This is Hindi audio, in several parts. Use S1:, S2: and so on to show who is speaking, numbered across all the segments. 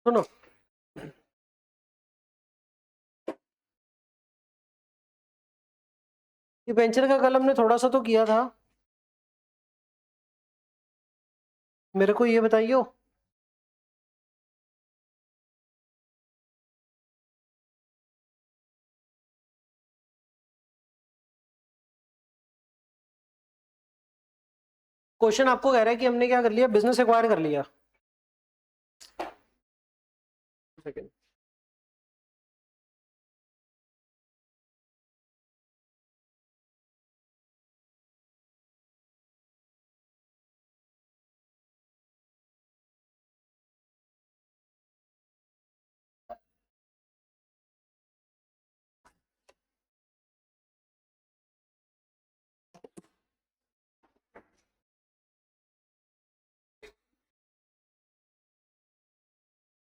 S1: सुनो, ये वेंचर का कल हमने थोड़ा सा तो किया था। मेरे को ये बताइयो, क्वेश्चन आपको कह रहा है कि हमने क्या कर लिया, बिजनेस एक्वायर कर लिया। सेकंड,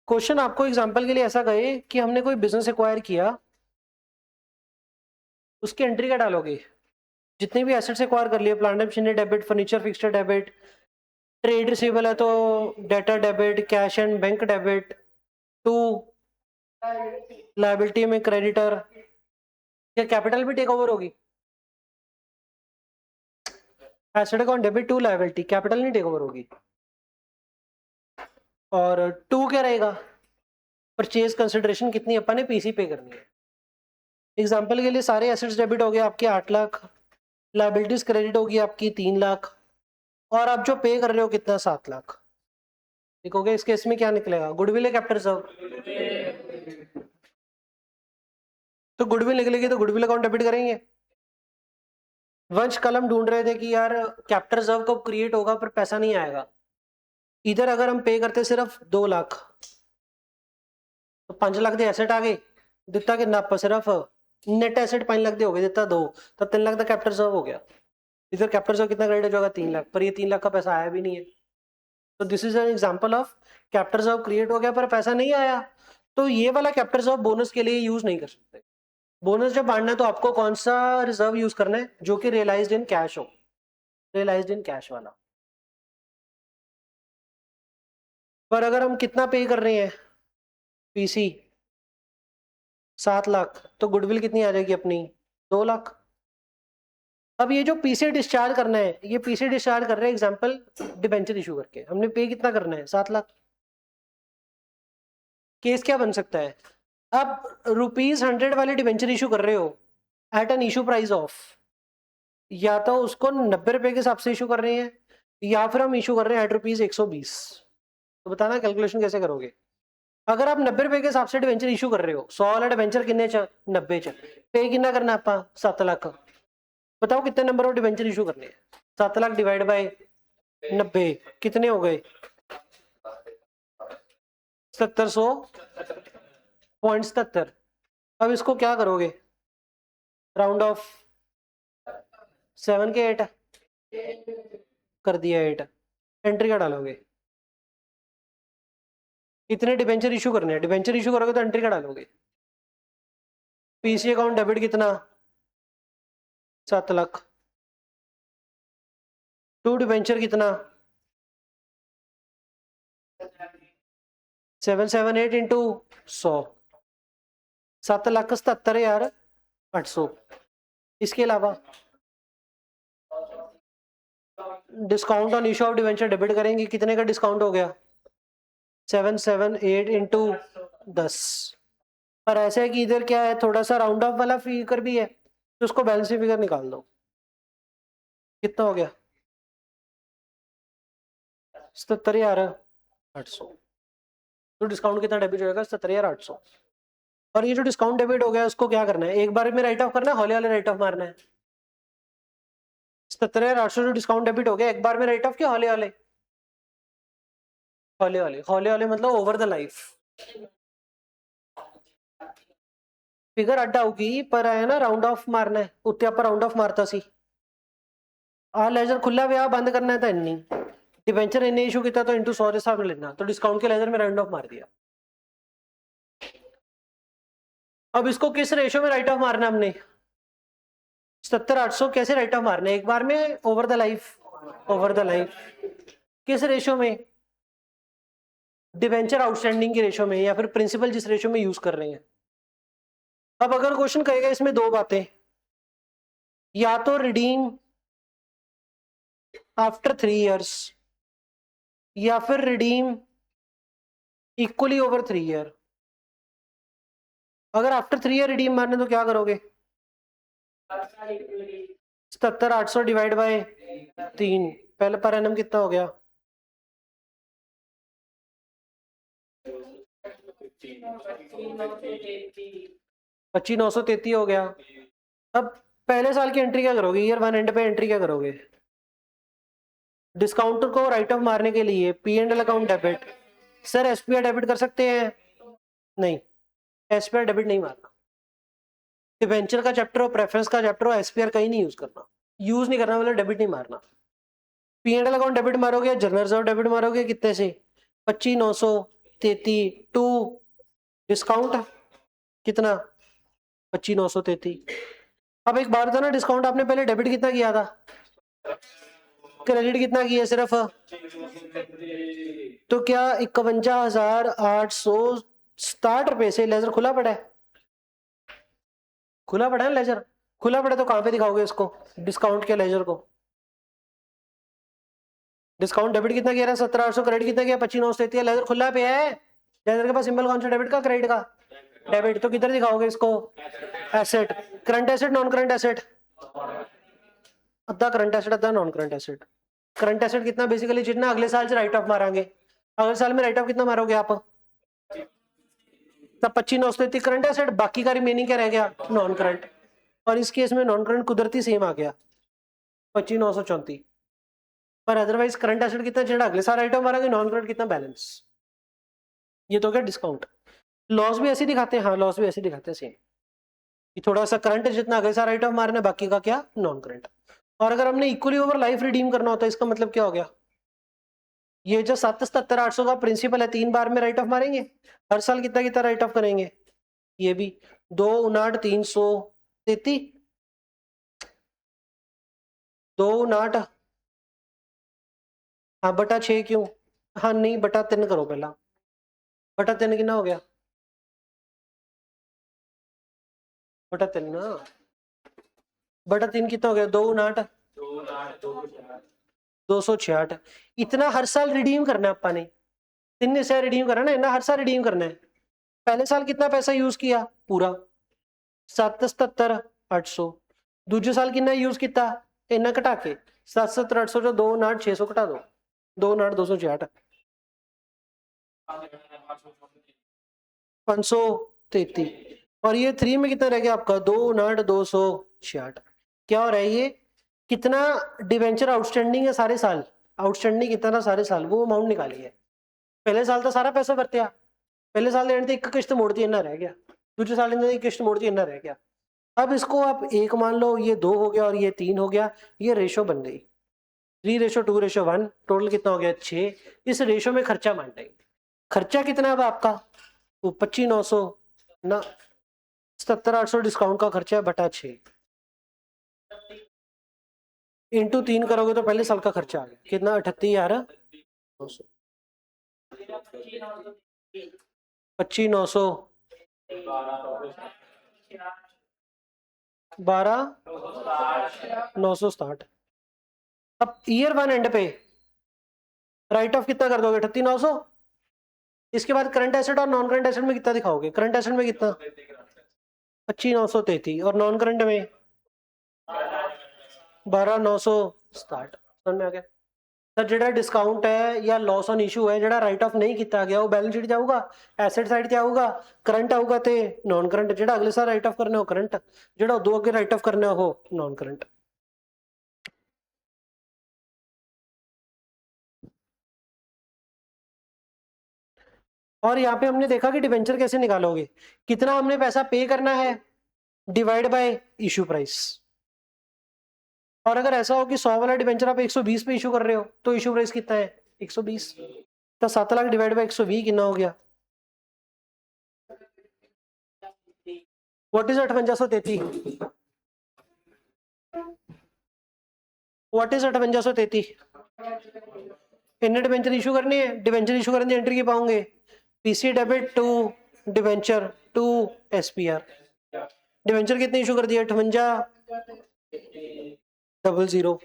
S1: क्वेश्चन आपको एग्जांपल के लिए ऐसा कहे कि हमने कोई बिजनेस एक्वायर किया, उसकी एंट्री क्या डालोगे? जितने भी एसेट्स एक्वायर कर लिए, plant and machinery debit, furniture fixture debit, trade receivable है तो debtor debit, cash and bank debit, to liability में क्रेडिटर, या कैपिटल भी टेक ओवर होगी? Asset account debit to liability, capital नहीं टेक ओवर होगी। और टू क्या रहेगा? परचेज कंसिडरेशन कितनी अपन ने पीसी पे करनी है। एग्जांपल के लिए सारे एसेट्स डेबिट हो गए आपके 8 लाख, लायबिलिटीज क्रेडिट होगी आपकी 3 लाख, और आप जो पे कर रहे हो कितना, 7 लाख। ठीक हो गया। इस केस में क्या निकलेगा? गुडविल है कैपिटल रिजर्व, तो गुडविल निकलेगी तो गुडविल अकाउंट डेबिट करेंगे। वंश कल हम ढूंढ रहे थे कि यार कैपिटल रिजर्व कब क्रिएट होगा पर पैसा नहीं आएगा। इधर अगर हम पे करते सिर्फ 2 लाख तो 5 लाख के एसेट आ गए, दिता कितना आप सिर्फ नेट एसेट 5 लाख दे हो गए, दिता 2, तब 3 लाख का कैपिटल रिजर्व हो गया। इधर कैपिटल रिजर्व कितना क्रेडिट हो जाएगा? 3 लाख, पर ये 3 लाख का पैसा आया भी नहीं है। तो this is an example of capital reserve create हो गया पर पैसा नहीं आया। तो ये वाला कैपिटल रिजर्व बोनस के लिए यूज नहीं कर सकते। बोनस जब बांटना है तो आपको कौन सा रिजर्व यूज करना है? जो कि रियलाइज्ड इन कैश हो, रियलाइज्ड इन कैश वाला। पर अगर हम कितना पे कर रहे हैं, पीसी 7 लाख, तो गुडविल कितनी आ जाएगी अपनी? 2 लाख। अब ये जो पीसी डिस्चार्ज करना है, ये पीसी डिस्चार्ज कर रहे हैं एग्जांपल डिबेंचर इशू करके, हमने पे कितना करना है? 7 लाख। केस क्या बन सकता है? आप ₹100 वाले डिबेंचर इशू कर रहे हो at an issue price of, या तो उसको 90 रुपए के हिसाब से इशू कर रहे हैं, या फिर हम इशू कर रहे हैं एट ₹120। तो बताना कैलकुलेशन कैसे करोगे? अगर आप 90 रुपए के हिसाब से डिबेंचर इशू कर रहे हो, 100 वाला डिबेंचर कितने च? 90 च। पे कितना करना आपका? 7 लाख। बताओ कितने नंबर ऑफ डिबेंचर इशू करने हैं? 7 लाख डिवाइड बाय 90 कितने हो गए? 7700.77। अब इसको क्या करोगे? राउंड ऑफ 7 के 8 कर दिया, 8। एंट्री का डालोगे? इतने डिबेंचर इशू करने हैं, डिबेंचर इशू करोगे तो एंट्री का डालोगे? पीसी अकाउंट डेबिट कितना? 7 लाख। टू डिबेंचर कितना? 778 इंटू 100, 7,77,800। इसके अलावा discount on issue of debenture debit करेंगे, कितने का डिस्काउंट हो गया? 778 इंटू 10। पर ऐसा है कि इधर क्या है, थोड़ा सा राउंड ऑफ वाला फिगर भी है, तो उसको बैलेंस फिगर निकाल दो। कितना हो गया? 77,800। तो डिस्काउंट कितना डेबिट हो जाएगा? 77,800। और ये जो डिस्काउंट डेबिट हो गया उसको क्या करना है? एक बार में राइट ऑफ करना है, हौले वाले राइट ऑफ मारना है? 77,800 जो डिस्काउंट डेबिट हो गया, एक बार में राइट ऑफ क्या हौले वाले? हौले वाले, हौले वाले मतलब ओवर द लाइफ। फिगर अड्डा होगी पर है ना, राउंड ऑफ मारना है, उत्ते आप राउंड ऑफ मारता सी आ लेजर खुला व्याह बंद करना है तो इन्नी डिबेंचर इन्ने इशू किया तो इंटू 100 के हिसाब में लेना, तो डिस्काउंट के लेजर में राउंड ऑफ मार दिया। अब इसको किस रेशो में राइट ऑफ मारना हमने? 77,800 कैसे राइट ऑफ मारना है? एक बार में over the life, over the life. किस रेशो में? डिवेंचर आउटस्टैंडिंग की रेशो में या फिर प्रिंसिपल जिस रेशो में यूज कर रहे हैं। अब अगर क्वेश्चन कहेगा इसमें दो बातें, या तो रिडीम आफ्टर 3 years या फिर रिडीम इक्वली ओवर 3 year। अगर आफ्टर 3 year रिडीम मारने तो क्या करोगे? 77,800 डिवाइड बाय 3, पहले पर एनम कितना हो गया? 25,933 हो गया। अब पहले साल की एंट्री क्या करोगे? ईयर 1 एंड पे एंट्री क्या करोगे? डिस्काउंट को राइट ऑफ मारने के लिए P and L account debit. Sir SPR debit कर सकते हैं? नहीं, एसपीआर डेबिट नहीं मारना। डिवेंचर का चैप्टर हो, प्रेफरेंस का चैप्टर हो, एसपीआर कहीं नहीं यूज करना। यूज नहीं करना मतलब डेबिट नहीं मारना। P and L account debit मारोगे, जनरल रिजर्व डेबिट मारोगे, कितने से? 25,933 टू डिस्काउंट कितना? 25,933। अब एक बार था ना, डिस्काउंट आपने पहले डेबिट कितना किया था, क्रेडिट कितना किया सिर्फ? तो क्या 51,860 रुपए से लेजर खुला पड़ा है? खुला पड़ा है लेजर। खुला पड़ा तो कहां पे दिखाओगे इसको, डिस्काउंट के लेजर को? डिस्काउंट डेबिट कितना किया है? 17,800। क्रेडिट कितना किया? 25,933। लेजर खुला पे है। लेजर के पास सिंबल कौन सा? डेबिट का, क्रेडिट का? डेबिट। तो किधर दिखाओगे इसको? Asset. Current asset, non current asset? अद्धा करंट एसेट, अद्धा non current asset. Current asset कितना? बेसिकली जितना अगले साल से राइट ऑफ मारेंगे। अगले साल में राइट ऑफ कितना मारोगे आप? तब 25,933 करंट एसेट, बाकी का रिमेनिंग क्या रह गया? Non current. और इस केस में नॉन करंट कुदरती सेम आ गया 25,934। पर अदरवाइज करंट एसेट कितना जेड़ा अगले साल राइट ऑफ मारेंगे, नॉन करंट कितना? बैलेंस। ये तो क्या डिस्काउंट। लॉस भी ऐसे दिखाते हैं, हाँ लॉस भी ऐसे दिखाते हैं सेम, कि थोड़ा सा करंट जितना अगले साल राइट ऑफ मारना, बाकी का क्या? Non current. और अगर हमने इक्वली ओवर लाइफ रिडीम करना होता है, इसका मतलब क्या हो गया? ये जो 77,800 का प्रिंसिपल है, 3 बार में राइट ऑफ मारेंगे, हर साल कितना कितना राइट ऑफ करेंगे? ये भी 2,59,333, 2,59 हाँ बटा 6 क्यों? हाँ नहीं, बटा 3 करो पहला। बटा 3 कितना हो गया? बटा 3 ना, बटा 3 कितना हो गया? 2,59 266। इतना हर साल रिडीम करना है अपा ने, 3 से रिडीम करना है ना, हर साल रिडीम करना है। पहले साल कितना पैसा यूज किया? पूरा 77,800। दूसरे साल कितना यूज किया? इतना घटा के 77,800 जो 2,59,600 घटा दो, 2,59,266, 533। और ये 3 में कितना रह गया आपका? 2,59,266। क्या हो रहा है ये? कितना डिवेंचर आउटस्टैंडिंग है सारे साल? आउटस्टैंडिंग कितना था सारे साल, वो अमाउंट निकाली है। पहले साल तो सारा पैसा भरते, पहले साल देने एक किश्त मोड़ती इतना रह गया, दूसरे साल एक किश्त मोड़ती इतना रह गया। अब इसको आप 1 मान लो, ये 2 हो गया और ये 3 हो गया, ये रेशो बन गई 3:2:1। टोटल कितना हो गया? 6। इस रेशो में खर्चा मान लेंगे। खर्चा कितना है अब आपका? वो 25,900 ना, 77,800 डिस्काउंट का खर्चा है बटा 6 इंटू 3 करोगे तो पहले साल का खर्चा आ गया कितना? 38,900। 25,900 12,960। अब ईयर 1 एंड पे राइट ऑफ कितना कर दोगे? 38,900। इसके बाद करंट एसेट और नॉन करंट एसेट में कितना दिखाओगे? करंट एसेट में कितना? 25,933 और नॉन करंट में 12,960। समझ में आ गया? सर जेड़ा डिस्काउंट है या लॉस ऑन इशू है, जेड़ा राइट ऑफ नहीं किया गया, वो बैलेंस शीट जाऊगा, एसेट साइड ते आऊगा, करंट आऊगा ते नॉन करंट। जेड़ा अगले साल राइट ऑफ करना हो करंट, जेड़ा दो अगे राइट ऑफ करना हो नॉन करंट। और यहाँ पे हमने देखा कि डिवेंचर कैसे निकालोगे, कितना हमने पैसा पे करना है डिवाइड बाय इशू प्राइस। और अगर ऐसा हो कि 100 वाला डिवेंचर आप 120 पे इशू कर रहे हो तो इशू प्राइस कितना है? 120। तो 7 लाख डिवाइड बाय 120 कितना हो गया? What is 58,33? What is 58,33? इन्हें डिवेंचर इशू करनी है, डिवेंचर इशू करने की एंट्री की पाओगे PC debit to debenture to SPR. Debenture कितने इशू कर दिया? 58,000।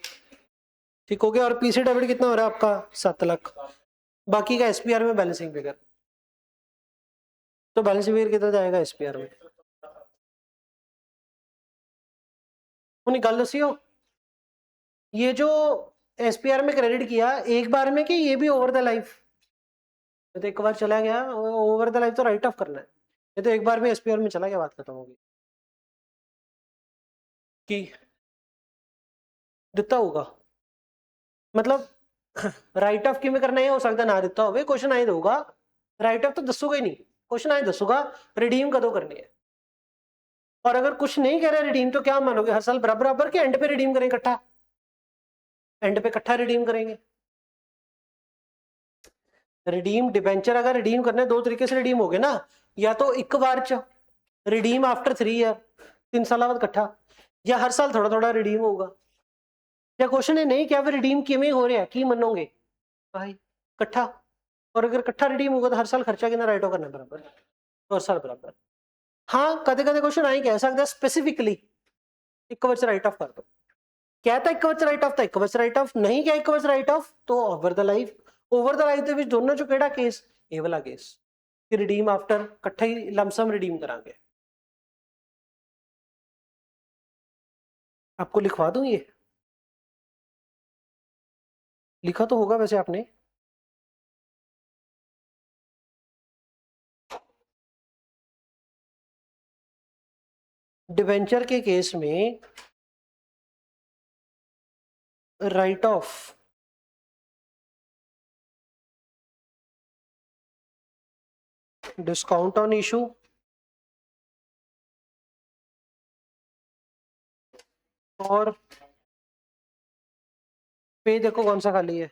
S1: ठीक हो गया। और पीसी डेबिट कितना हो रहा है आपका? 7 लाख। बाकी का एसपीआर में बैलेंसिंग फिगर। तो बैलेंसिंग फिगर कितना जाएगा एसपीआर में? उन्हें गल दसियो, ये जो एसपीआर में क्रेडिट किया एक बार में कि ये भी ओवर द लाइफ? तो एक बार चला गया ओवर द लाइफ तो राइट ऑफ करना है। ये तो एक बार में एसपीआर में चला गया, बात खत्म होगी। कि दिता होगा मतलब राइट ऑफ किमें करना है हो सकता ना दिता हो। क्वेश्चन आए दूंगा, राइट ऑफ तो दसूगा ही नहीं, क्वेश्चन आए दसूगा रिडीम कदों करनी है। और अगर कुछ नहीं कह रहा रिडीम तो क्या मानोगे? हर साल बराबर बराबर के एंड पे रिडीम करेंगे इकट्ठा? एंड पे इकट्ठा रिडीम करेंगे। रिडीम डिबेंचर अगर रिडीम करना है दो तरीके से रिडीम हो गए ना, या तो एक बार च रिडीम आफ्टर 3 ईयर 3 साल बाद इकट्ठा, या हर साल थोड़ा थोड़ा रिडीम होगा। या क्वेश्चन है नहीं क्या रिडीम किमें हो रहा है की मनोगे भाई इकट्ठा? और अगर इकट्ठा रिडीम होगा तो हर साल खर्चा कितना राइट करना बराबर, तो हर साल बराबर। हाँ कदे कदे क्वेश्चन आई कह सकता है स्पेसिफिकली एक वच राइट ऑफ कर दो। कहता एक वच राइट ऑफ था, एक वच राइट ऑफ नहीं क्या, एक वच राइट ऑफ तो over the life. Over the life ਦੇ दोनों चो केड़ा केस? ये वाला केस कि रिडीम आफ्टर इकट्ठा ही लमसम रिडीम करांगे। आपको लिखवा दूं? ये लिखा तो होगा वैसे आपने। डिवेंचर के केस में right of discount on issue और पे देखो कौन सा खाली है।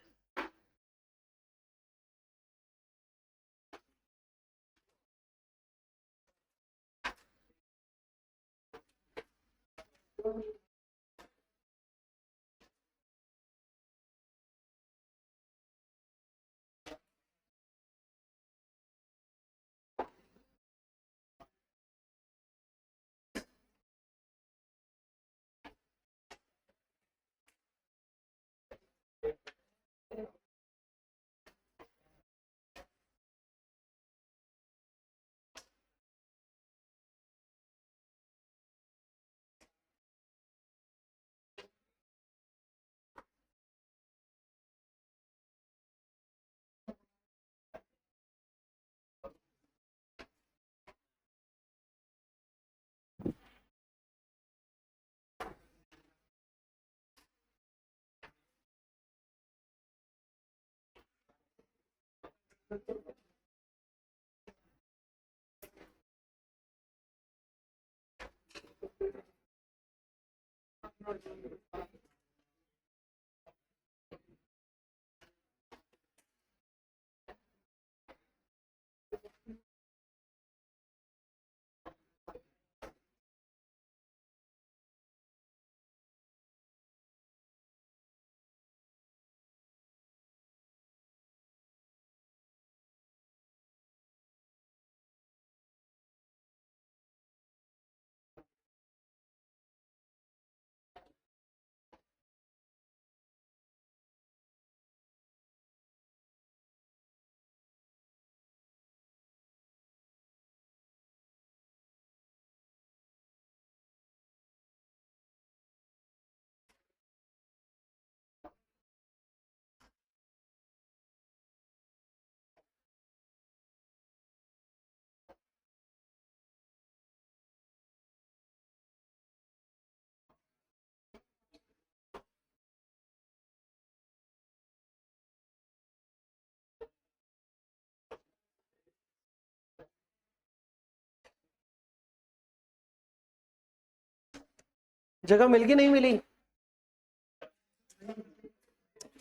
S1: जगह मिल गई नहीं मिली?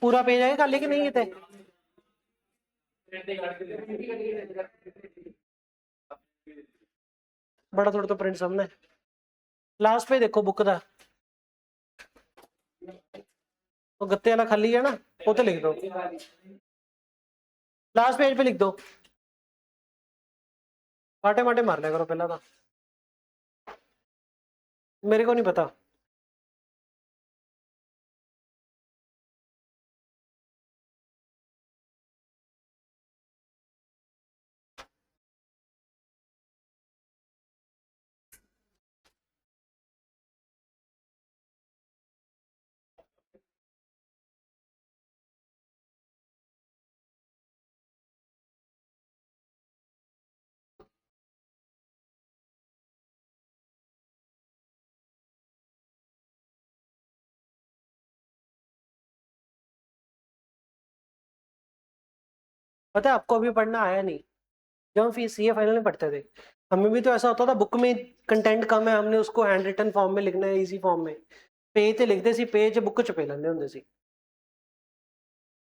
S1: पूरा पेज है खाली कि नहीं? ये थे बड़ा थोड़ा तो प्रिंट सामने लास्ट पे देखो बुक का तो गत्ते वाला खाली है ना, वो तो लिख दो लास्ट पेज पे लिख दो। आटे माटे मार लिया करो पहला तो, मेरे को नहीं पता। पता है आपको अभी पढ़ना आया नहीं, जब हम फीस सीए फाइनल में पढ़ते थे हमें भी तो ऐसा होता था, बुक में कंटेंट कम है, हमने उसको हैंड रिटन फॉर्म में लिखना है, इजी फॉर्म में। पेज ਤੇ ਲਿਖਦੇ ਸੀ, पेज 'ਚ बुक 'ਚ ਪੇ ਲੈਂਦੇ ਹੁੰਦੇ ਸੀ।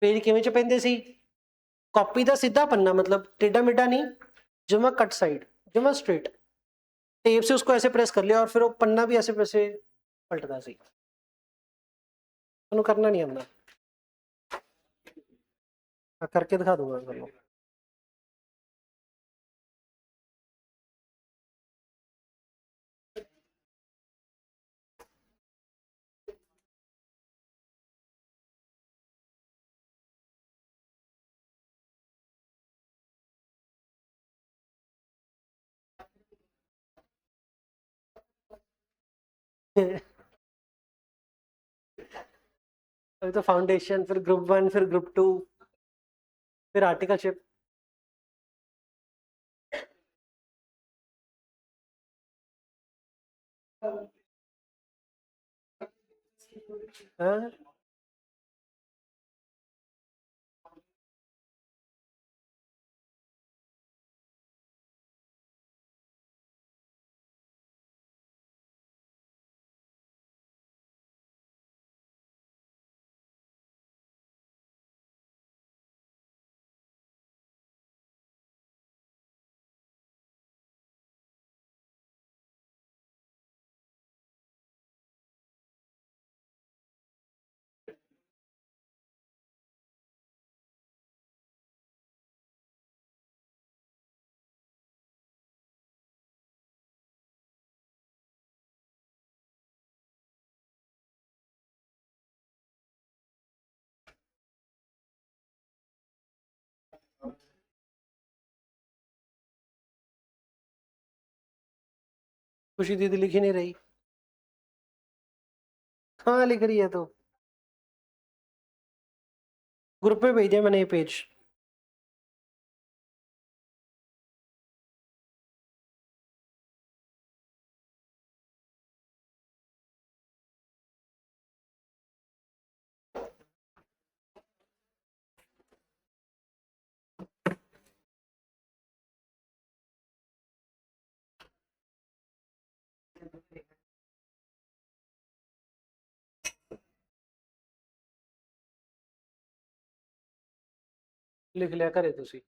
S1: पेज ਕਿਵੇਂ ਛਪਾਉਂਦੇ ਸੀ? ਕਾਪੀ ਦਾ ਸਿੱਧਾ पन्ना, मतलब टेढ़ा मेढ़ा नहीं, जमा कट साइड, जमा स्ट्रेट, टेप से उसको ऐसे प्रेस कर लिया और फिर वो पन्ना भी ऐसे वैसे पलटता सी। ਉਹਨੂੰ करना नहीं आंदा, करके दिखा दूंगा मैं। अभी तो फाउंडेशन, फिर ग्रुप 1, फिर ग्रुप 2, फिर आर्टिकलशिप। हाँ? खुशी दीदी लिख ही नहीं रही। हाँ लिख रही है तो, ग्रुप पे भेज दिया मैंने ये पेज। लिख लिया करे तुसी।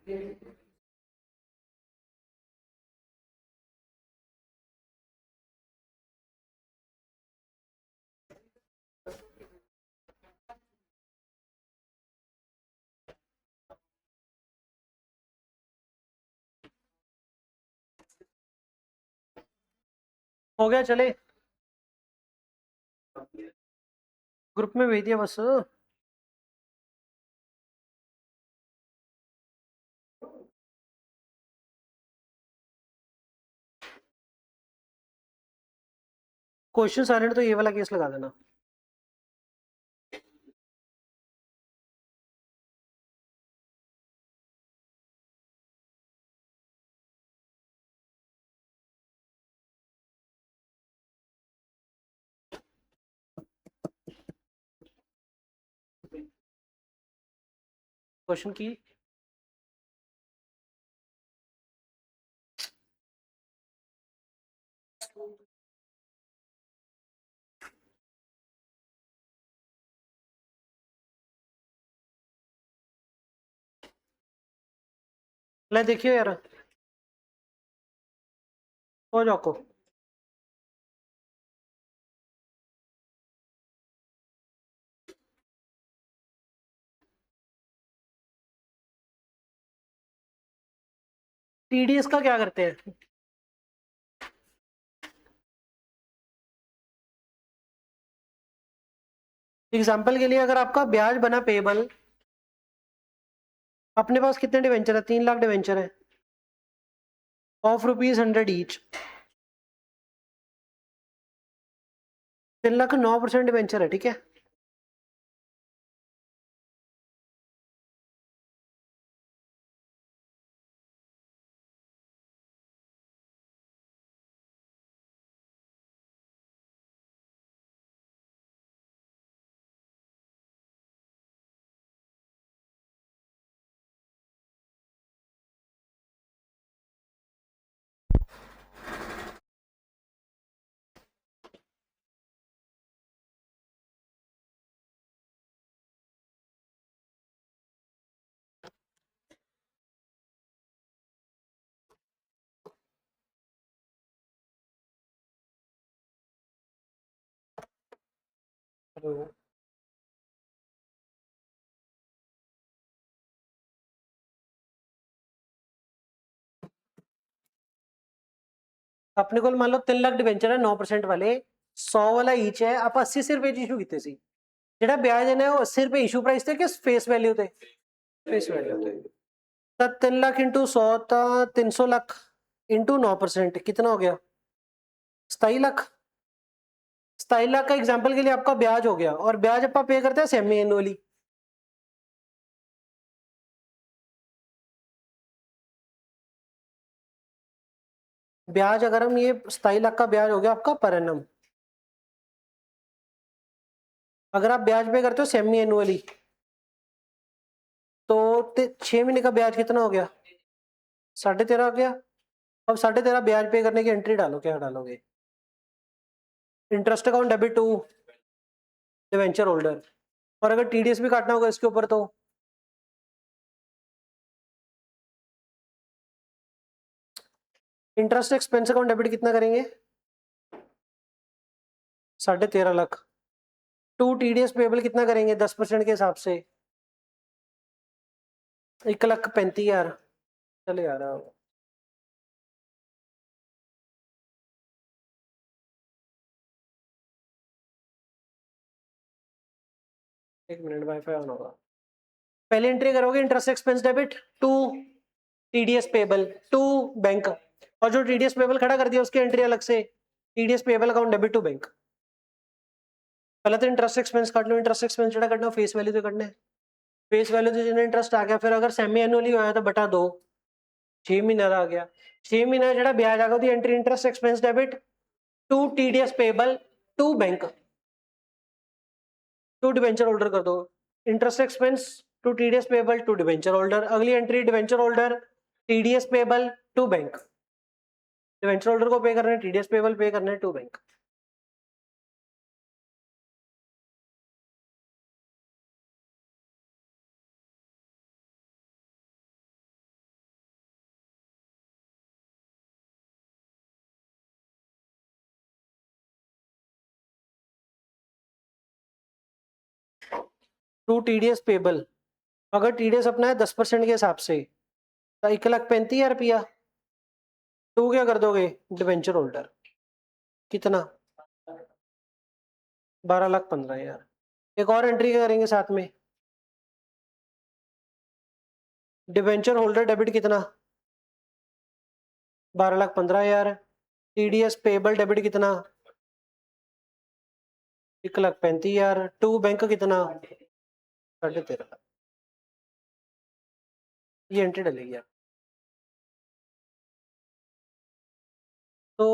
S1: हो गया, चले ग्रुप में भेज दिया बस। क्वेश्चन साइलेंट तो ये वाला केस लगा देना। क्वेश्चन की ले देखियो यार, हो जाओ को टीडीएस का क्या करते हैं? एग्जाम्पल के लिए अगर आपका ब्याज बना पेबल, अपने पास कितने डिवेंचर है? 3 लाख डिवेंचर है ऑफ ₹100 ईच। 3 लाख 9% डिवेंचर है, ठीक है। अपने को मान लो 3 लाख डिवेंचर है 9% वाले, 100 वाला ईच है। आप 80 सिर पे इशू किते सी जेड़ा ब्याज है ना, वो 80 रुपए इशू प्राइस थे कि फेस वैल्यू थे? फेस वैल्यू थे। तब 3 लाख इंटू 100 था 300 लाख इंटू 9% कितना हो गया? 27 लाख। 27 लाख का एग्जाम्पल के लिए आपका ब्याज हो गया, और ब्याज आप पे करते हैं सेमी एनुअली। ब्याज अगर हम ये 27 लाख का ब्याज हो गया आपका पर एनम। अगर आप ब्याज पे करते हो सेमी एनुअली तो 6 महीने का ब्याज कितना हो गया? 13.5 हो गया। अब 13.5 ब्याज पे करने की एंट्री डालो, क्या डालोगे? Interest account debit to debenture holder, और अगर टीडीएस भी काटना होगा इसके ऊपर तो इंटरेस्ट एक्सपेंस अकाउंट डेबिट कितना करेंगे? 13.5 लाख टू टीडीएस पेबल कितना करेंगे 10% के हिसाब से? 1,35,000। चले यार, एक मिनट वाईफाई ऑन होगा। पहले एंट्री करोगे interest expense debit to TDS payable to bank, और जो टीडीएस पेबल खड़ा कर दिया उसकी एंट्री अलग से TDS payable account debit to bank. पहले तो इंटरेस्ट एक्सपेंस काट लो। इंटरेस्ट एक्सपेंस जेड़ा करना फेस वैल्यू तो करना है। फेस वैल्यू तो जिन्हें इंटरेस्ट आ गया, फिर अगर सेमी एनुअली होया तो बटा 2, 6 महीने का आ गया। 6 महीने जेड़ा ब्याज आ गया ਉਹਦੀ entry interest expense debit to TDS payable to bank to debenture holder कर दो। Interest expense to TDS payable to debenture holder, अगली entry debenture holder TDS payable to bank. Debenture holder को पे करना है, टीडीएस पेबल पे करना है to bank. To TDS payable, अगर TDS अपना है 10% के हिसाब से तो 1,35,000 रुपया, तो क्या कर दोगे डिवेंचर होल्डर कितना 12,15,000। एक और एंट्री क्या करेंगे साथ में, डिवेंचर होल्डर डेबिट कितना 12,15,000, TDS पेबल डेबिट कितना 1,35,000, टू बैंक कितना 13.5, ये एंट्री डलेगी आप। तो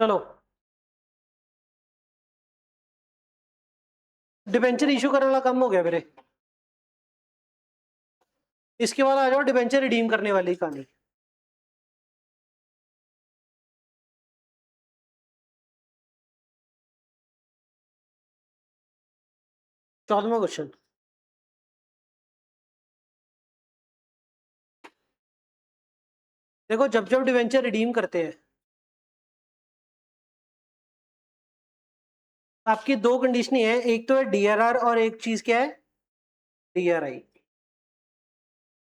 S1: चलो डिबेंचर इशू करने वाला काम हो गया मेरे, इसके बाद आ जाओ डिबेंचर रिडीम करने वाली कहानी। चौदहवां क्वेश्चन, देखो जब जब डिवेंचर रिडीम करते हैं आपकी दो कंडीशन है, एक तो है DRR और एक चीज क्या है DRI।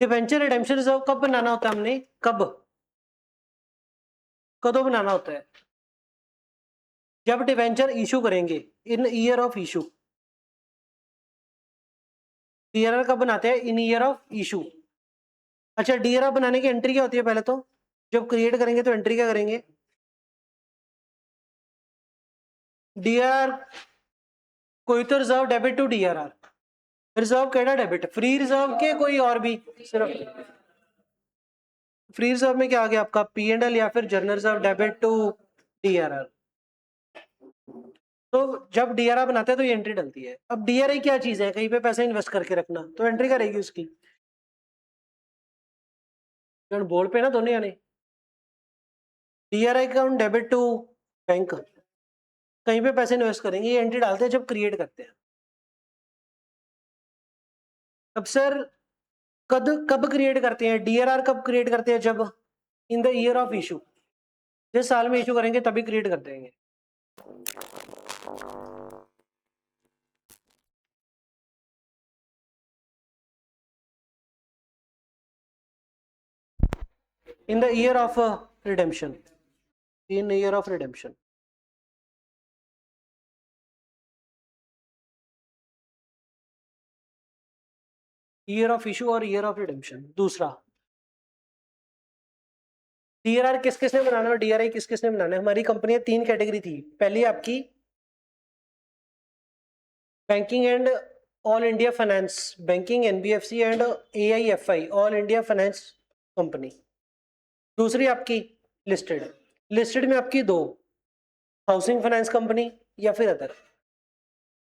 S1: डिवेंचर रिडेम्पशन रिजर्व कब बनाना होता है हमने, कब कदों बनाना होता है, जब डिवेंचर इशू करेंगे इन ईयर ऑफ इशू। DRR कब बनाते हैं, इन ईयर ऑफ इशू। अच्छा DRR बनाने की एंट्री क्या होती है, पहले तो जब क्रिएट करेंगे तो एंट्री क्या करेंगे, DRR कोई तो reserve debit to DRR, reserve केड़ा डेबिट, फ्री रिजर्व के कोई और भी, सिर्फ फ्री रिजर्व में क्या आ गया आपका P&L या फिर general reserve debit to DRR। तो जब DRR बनाते हैं तो ये एंट्री डलती है। अब DRI क्या चीज है, कहीं पे पैसा इन्वेस्ट करके रखना, तो एंट्री करेगी उसकी बोल पे ना दोनों यानी DRI account debit to bank, कहीं पे पैसे इन्वेस्ट करेंगे, ये एंट्री डालते हैं जब क्रिएट करते हैं। अब सर कब कब क्रिएट करते हैं, DRR कब क्रिएट करते हैं, जब इन द ईयर ऑफ इशू, जिस साल में इशू करेंगे तभी क्रिएट कर देंगे। इन the year of redemption, in year of redemption. Year of issue और ईयर ऑफ रिडेम्पशन। दूसरा DRR किस किसने बनाना है, DRI किस किसने बनाना है, हमारी कंपनी तीन कैटेगरी थी, पहली आपकी banking and all India finance, banking NBFC and AIFI all India finance company. दूसरी आपकी लिस्टेड, लिस्टेड में आपकी दो, हाउसिंग फाइनेंस कंपनी या फिर अदर।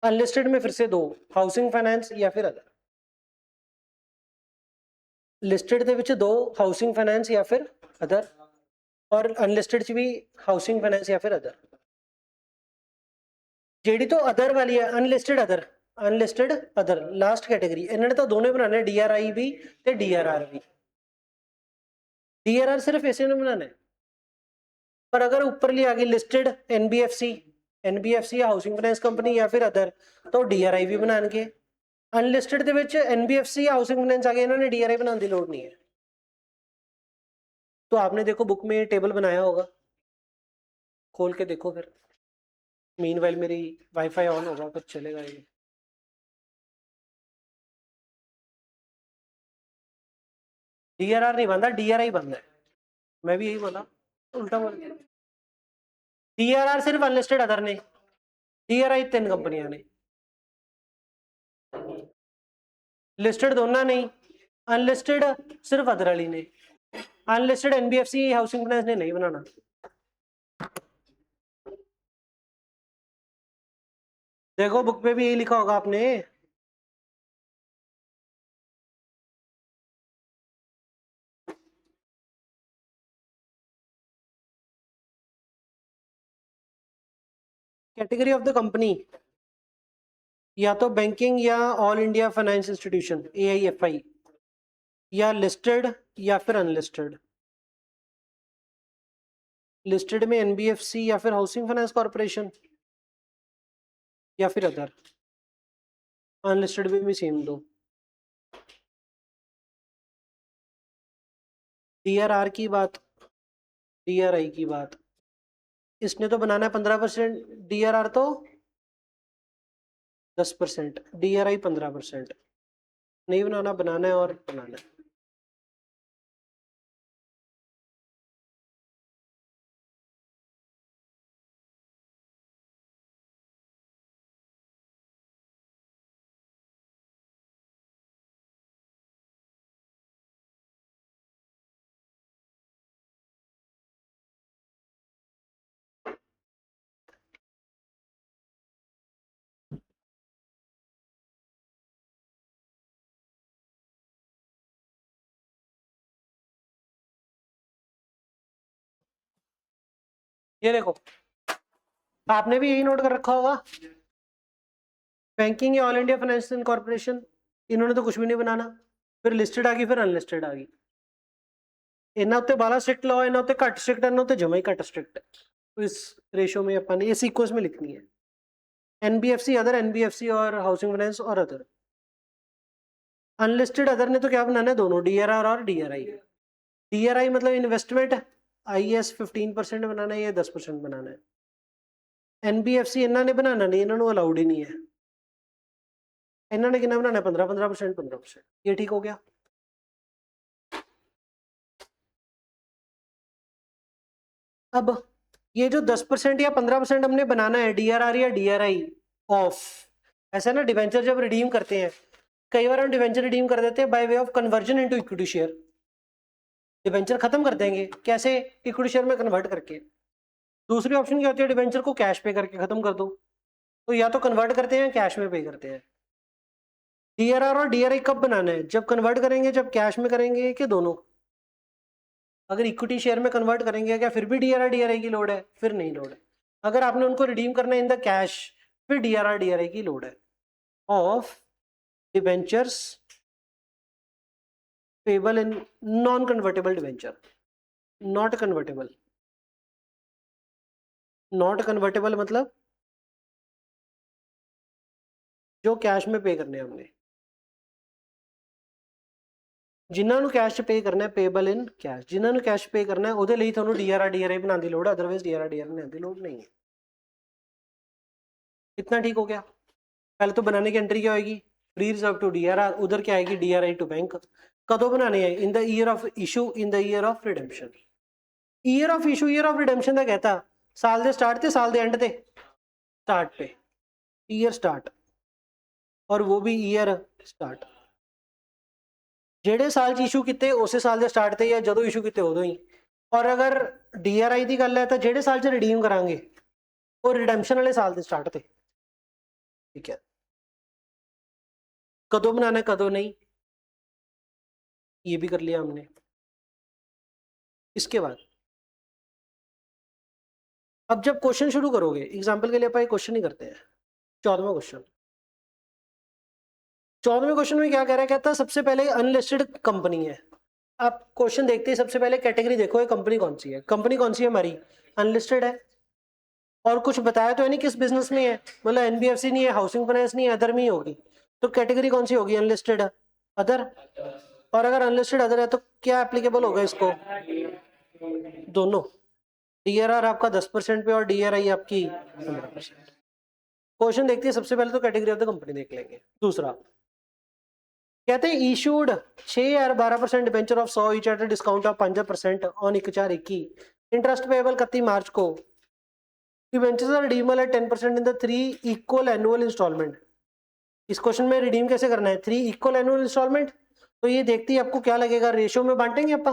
S1: अनलिस्टेड में फिर से दो, हाउसिंग फाइनेंस या फिर अदर। लिस्टेड ਦੇ ਵਿੱਚ दो, हाउसिंग फाइनेंस या फिर अदर, और अनलिस्टेड च भी हाउसिंग फाइनेंस या फिर अदर। ਜਿਹੜੀ तो अदर वाली है unlisted other, unlisted other last category, इन्होंने तो दोनों बनाने DRI भी ते DRR भी। DRR सिर्फ इसे ने बनाना है, पर अगर ऊपर लिया गई listed NBFC housing finance company या फिर अदर तो DRI भी बनाएंगे। अनलिस्टेड ਦੇ ਵਿੱਚ NBFC हाउसिंग फाइनेंस आ गया, इन्होंने DRI बनाने की लोड़ नहीं है। तो आपने देखो बुक में टेबल बनाया होगा, खोल के देखो फिर। मीनवाइल मेरी वाईफाई ऑन होगा तो चलेगा ये। DRR नहीं बनता, DRI बनता है, मैं भी यही बोला, उल्टा बोल। DRR सिर्फ अनलिस्टेड अदर ने, DRI तीन कंपनियां ने। लिस्टेड दोनों नहीं, अनलिस्टेड सिर्फ अदर वाली ने, अनलिस्टेड एनबीएफसी हाउसिंग फाइनेंस ने नहीं बनाना। देखो बुक पे भी यही लिखा होगा आपने। कैटेगरी ऑफ द कंपनी, या तो बैंकिंग या all India finance institution AIFI, या लिस्टेड या फिर अनलिस्टेड। लिस्टेड में एनबीएफसी या फिर हाउसिंग फाइनेंस कॉर्पोरेशन या फिर अदर। अनलिस्टेड में भी सेम दो। DRR की बात, DRI की बात, इसने तो बनाना है 15%, DRR तो 10%, DRI 15%। नहीं बनाना, बनाना है और बनाना है। ये देखो, आपने भी यही नोट कर रखा होगा, बैंकिंग या ऑल इंडिया फाइनेंशियल कॉर्पोरेशन, इन्होंने तो कुछ भी नहीं बनाना। फिर लिस्टेड आ गई, फिर अनलिस्टेड आ गई। इन्ना उत्ते 12 स्ट्रिक्ट लॉ, इन्ना उत्ते घट स्ट्रिक्ट, इन्ना उत्ते जमा ही घट स्ट्रिक्ट। तो इस रेशो में अपन ये सीक्वेंस में लिखनी है, एनबीएफसी अदर, एनबीएफसी और हाउसिंग फाइनेंस और अदर। अनलिस्टेड अदर ने तो क्या बनाना है, दोनों DRR और DRI। DRI मतलब इन्वेस्टमेंट, IS 15% बनाना है या 10% बनाना है। NBFC इन्होंने बनाना नहीं, इन्होंने अलाउड ही नहीं है। इन्होंने कितना बनाना है, 15%, 15%। ये ठीक हो गया। अब ये जो 10% या 15% हमने बनाना है DRR या DRI ऑफ, ऐसा ना डिवेंचर जब रिडीम करते हैं, कई बार हम डिवेंचर रिडीम कर देते हैं by way of conversion into equity share. Debenture खत्म कर देंगे कैसे, इक्विटी शेयर में कन्वर्ट करके। दूसरी ऑप्शन क्या होती है, डिवेंचर को कैश पे करके खत्म कर दो। तो या तो कन्वर्ट करते हैं, कैश में पे करते हैं। DRR और DRI कब बनाना है, जब कन्वर्ट करेंगे, जब कैश में करेंगे, कि दोनों? अगर इक्विटी शेयर में कन्वर्ट करेंगे क्या फिर भी DRR DRI की लोड है? फिर नहीं लोड है। अगर आपने उनको रिडीम करना है इन द कैश, फिर DRR DRI की लोड है। Of debentures payable in non convertible debenture, not convertible. Not convertible मतलब जो कैश में पे करने हैं हमने, जिन्होंने कैश च पे करना है, पेबल इन कैश, जिन्होंने कैश पे करना है ਉਹਦੇ ਲਈ ਤੁਹਾਨੂੰ DRR DRI बनाने की लोड है, अदरवाइज DRR DRI बनाने की लोड नहीं है। इतना ठीक हो गया। पहले तो बनाने की एंट्री क्या होगी, फ्री रिजर्व टू DRR, उधर क्या आएगी DRI टू बैंक। कदों बनाने हैं, in the year of issue, in the year of redemption. Year of issue, year of redemption का कहता साल के स्टार्ट से साल के एंड ते स्टार्ट पे, ईयर स्टार्ट, और वो भी ईयर स्टार्ट ਜਿਹੜੇ ਸਾਲ ਚ ਇਸ਼ੂ ਕੀਤੇ ਉਸੇ ਸਾਲ ਦੇ ਸਟਾਰਟ ਤੇ, ਜਾਂ ਜਦੋਂ ਇਸ਼ੂ ਕੀਤੇ ਉਦੋਂ ਹੀ। ਔਰ ਅਗਰ DRI ਦੀ ਗੱਲ ਹੈ ਤਾਂ ਜਿਹੜੇ ਸਾਲ ਚ ਰਿਡੀਮ ਕਰਾਂਗੇ ਉਹ ਰਿਡੈਂਪਸ਼ਨ ਵਾਲੇ ਸਾਲ ਦੇ ਸਟਾਰਟ ਤੇ। ठीक है, कदों बनाना है कदों नहीं, ये भी कर लिया हमने। इसके बाद अब जब क्वेश्चन शुरू करोगे, एग्जांपल के लिए अपन क्वेश्चन ही करते हैं। 14वां क्वेश्चन, 14वें क्वेश्चन में क्या कह रहा है, कहता है सबसे पहले अनलिस्टेड कंपनी है। आप क्वेश्चन देखते ही सबसे पहले कैटेगरी देखो, ये कंपनी कौन सी है। कंपनी कौन सी है हमारी, अनलिस्टेड है, और कुछ बताया तो है नहीं किस बिजनेस में है, मतलब एनबीएफसी नहीं है, हाउसिंग फाइनेंस नहीं है, अदर में ही होगी। तो कैटेगरी कौन सी होगी, अनलिस्टेड अदर। और अगर अनलिस्टेड अदर है तो क्या एप्लीकेबल होगा इसको, दोनों। DRR आपका 10% पे और DRI आपकी 15%। क्वेश्चन देखते हैं सबसे पहले तो कैटेगरी ऑफ द कंपनी देख लेंगे। दूसरा कहते हैं इशूड 6 या 12% debenture of 100 each at a discount of 5% on 1/4/21, interest payable 31 March को। Debentures are redeemable at 10% in the 3 equal annual instalment. इस क्वेश्चन में रिडीम कैसे करना है, 3 इक्वल एनुअल इंस्टॉलमेंट, तो ये देखते ही आपको क्या लगेगा, रेशियो में बांटेंगे अपा,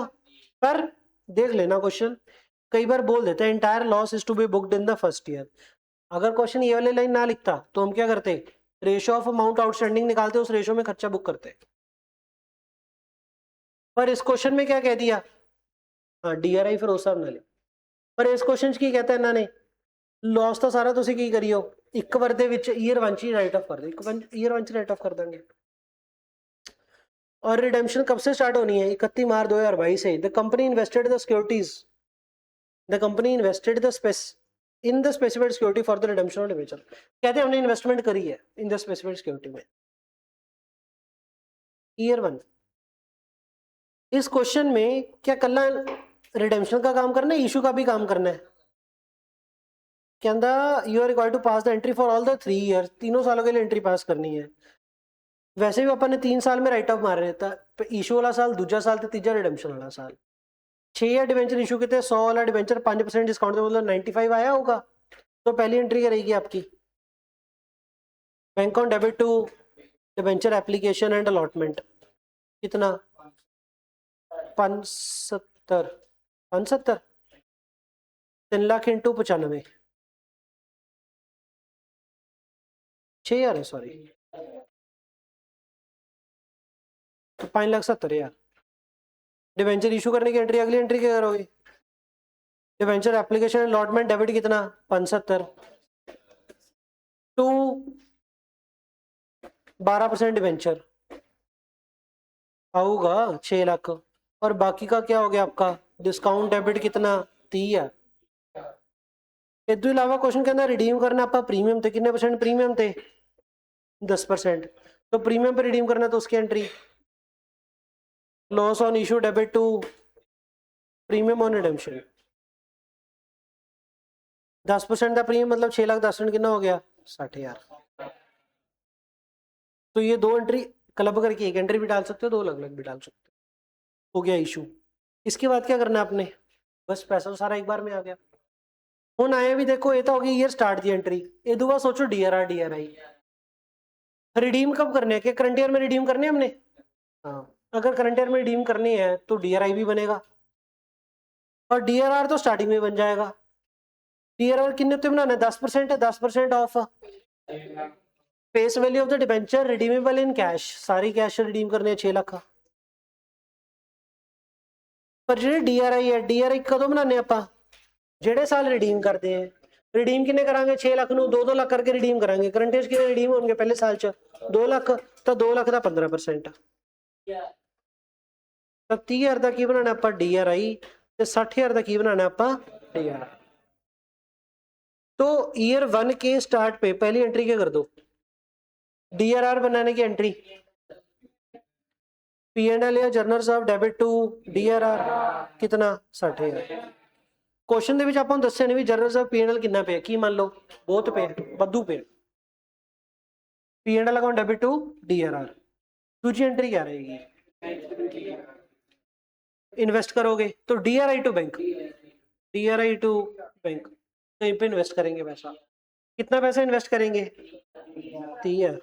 S1: पर देख लेना क्वेश्चन कई बार बोल देते हैं entire loss is to be booked in the first year. अगर क्वेश्चन ये वाली लाइन ना लिखता तो हम क्या करते, रेशियो ऑफ अमाउंट आउटस्टैंडिंग निकालते, उस रेशियो में खर्चा बुक करते। पर इस क्वेश्चन में क्या कह दिया, हाँ DRI फिर उस हिसाब ਨਾਲ, पर इस क्वेश्चन ਕੀ कहता है इन्होंने, लॉस तो सारा ਤੁਸੀਂ ਕੀ ਕਰੀਓ ਇੱਕ ਵਾਰ ਦੇ ਵਿੱਚ ईयर 1 ਚ ਰਾਈਟ ਆਫ ਕਰ ਦਿਓ, ईयर 1 ਚ ਰਾਈਟ ਆਫ ਕਰ ਦਾਂਗੇ। और रिडेम्पशन कब से स्टार्ट होनी है, 31 मार्च 2022 से। The company invested the securities, the company invested the in the specified security for the redemption of debenture, कहते हैं हमने इन्वेस्टमेंट करी है इन द स्पेसिफाइड सिक्योरिटी में, ईयर 1। इस क्वेश्चन में क्या कल्ला रिडेम्पशन का काम करना है, इशू का भी काम करना है, कहता you are required to pass the entry for all the 3 year, तीनों सालों के लिए एंट्री पास करनी है। वैसे भी अपन ने 3 साल में राइट ऑफ मार रहे था, इशू वाला साल, दूसरा साल तो तीजा रिडेम्पशन वाला साल। 6 ईयर डिवेंचर इशू कितने, 100 वाला डिवेंचर 5% डिस्काउंट, तो मतलब 95 आया होगा, तो पहली एंट्री करेगी आपकी bank on debit to debenture application and allotment, कितना 75 3 लाख इंटू 95, 6 यार है सॉरी, 5,70,000। डिवेंचर इशू करने की एंट्री, अगली एंट्री क्या करोगे, डिवेंचर एप्लीकेशन अलॉटमेंट डेबिट कितना 75 टू 12% डिवेंचर आऊगा 6 लाख, और बाकी का क्या हो गया आपका डिस्काउंट डेबिट कितना 30 है। इस अलावा क्वेश्चन के अंदर रिडीम करना आपका प्रीमियम थे, कितने परसेंट प्रीमियम थे 10%, तो प्रीमियम पे रिडीम करना तो उसकी entry loss on issue debit to premium on redemption, 10% का प्रीमियम मतलब 6 लाख 10% कितना हो गया 60,000। तो ये दो एंट्री क्लब करके एक एंट्री भी डाल सकते हो, दो अलग अलग भी डाल सकते हो गया इशू। इसके बाद क्या करना है आपने, बस पैसा तो सारा एक बार में आ गया। हूँ आया भी देखो, ये तो होगी ईयर स्टार्ट की एंट्री, ये दुआ सोचो DRI रिडीम कब करने हैं, करंट ईयर में रिडीम करने हमने, हाँ अगर करंट ईयर में रिडीम करनी है तो DRI भी बनेगा, और DRR तो स्टार्टिंग में बन जाएगा। DRR कितने पे बनाना है, 10% है, 10% of face value of the debenture redeemable in cash, सारी कैश रिडीम करने 6 लाख का। पर जो DRI है, DRI कदों बनाने ਆਪਾਂ ਜਿਹੜੇ साल रिडीम करते हैं, रिडीम किन्ने करांगे 6 लाख ਨੂੰ 2-2 लाख करके रिडीम करांगे, करंट ईयर किन्ने रिडीम होंगे पहले साल च 2 लाख, तो 2 लाख का 15%, तो 30,000 का की बनाना ਆਪਾਂ DRI ਤੇ 60,000 का की बनाना ਆਪਾਂ DRI। तो ईयर 1 के स्टार्ट पे पहली एंट्री क्या कर दो, DRR बनाने की एंट्री, P&L या general reserve debit to DRR कितना 60,000। क्वेश्चन ਦੇ ਵਿੱਚ ਆਪਾਂ ਨੂੰ ਦੱਸਿਆ ਨਹੀਂ ਵੀ ਜਰਨਲ ਰਿਜ਼ਰਵ P&L ਕਿੰਨਾ ਪਿਆ, ਕੀ ਮੰਨ ਲਓ ਬਹੁਤ ਪਿਆ, ਬੱਦੂ ਪਿਆ, P&L account debit to DRR। दूसरी एंट्री क्या रहेगी, इन्वेस्ट करोगे तो DRI to bank, DRI to bank, कहीं पे इन्वेस्ट करेंगे पैसा, कितना पैसा इन्वेस्ट करेंगे 30,000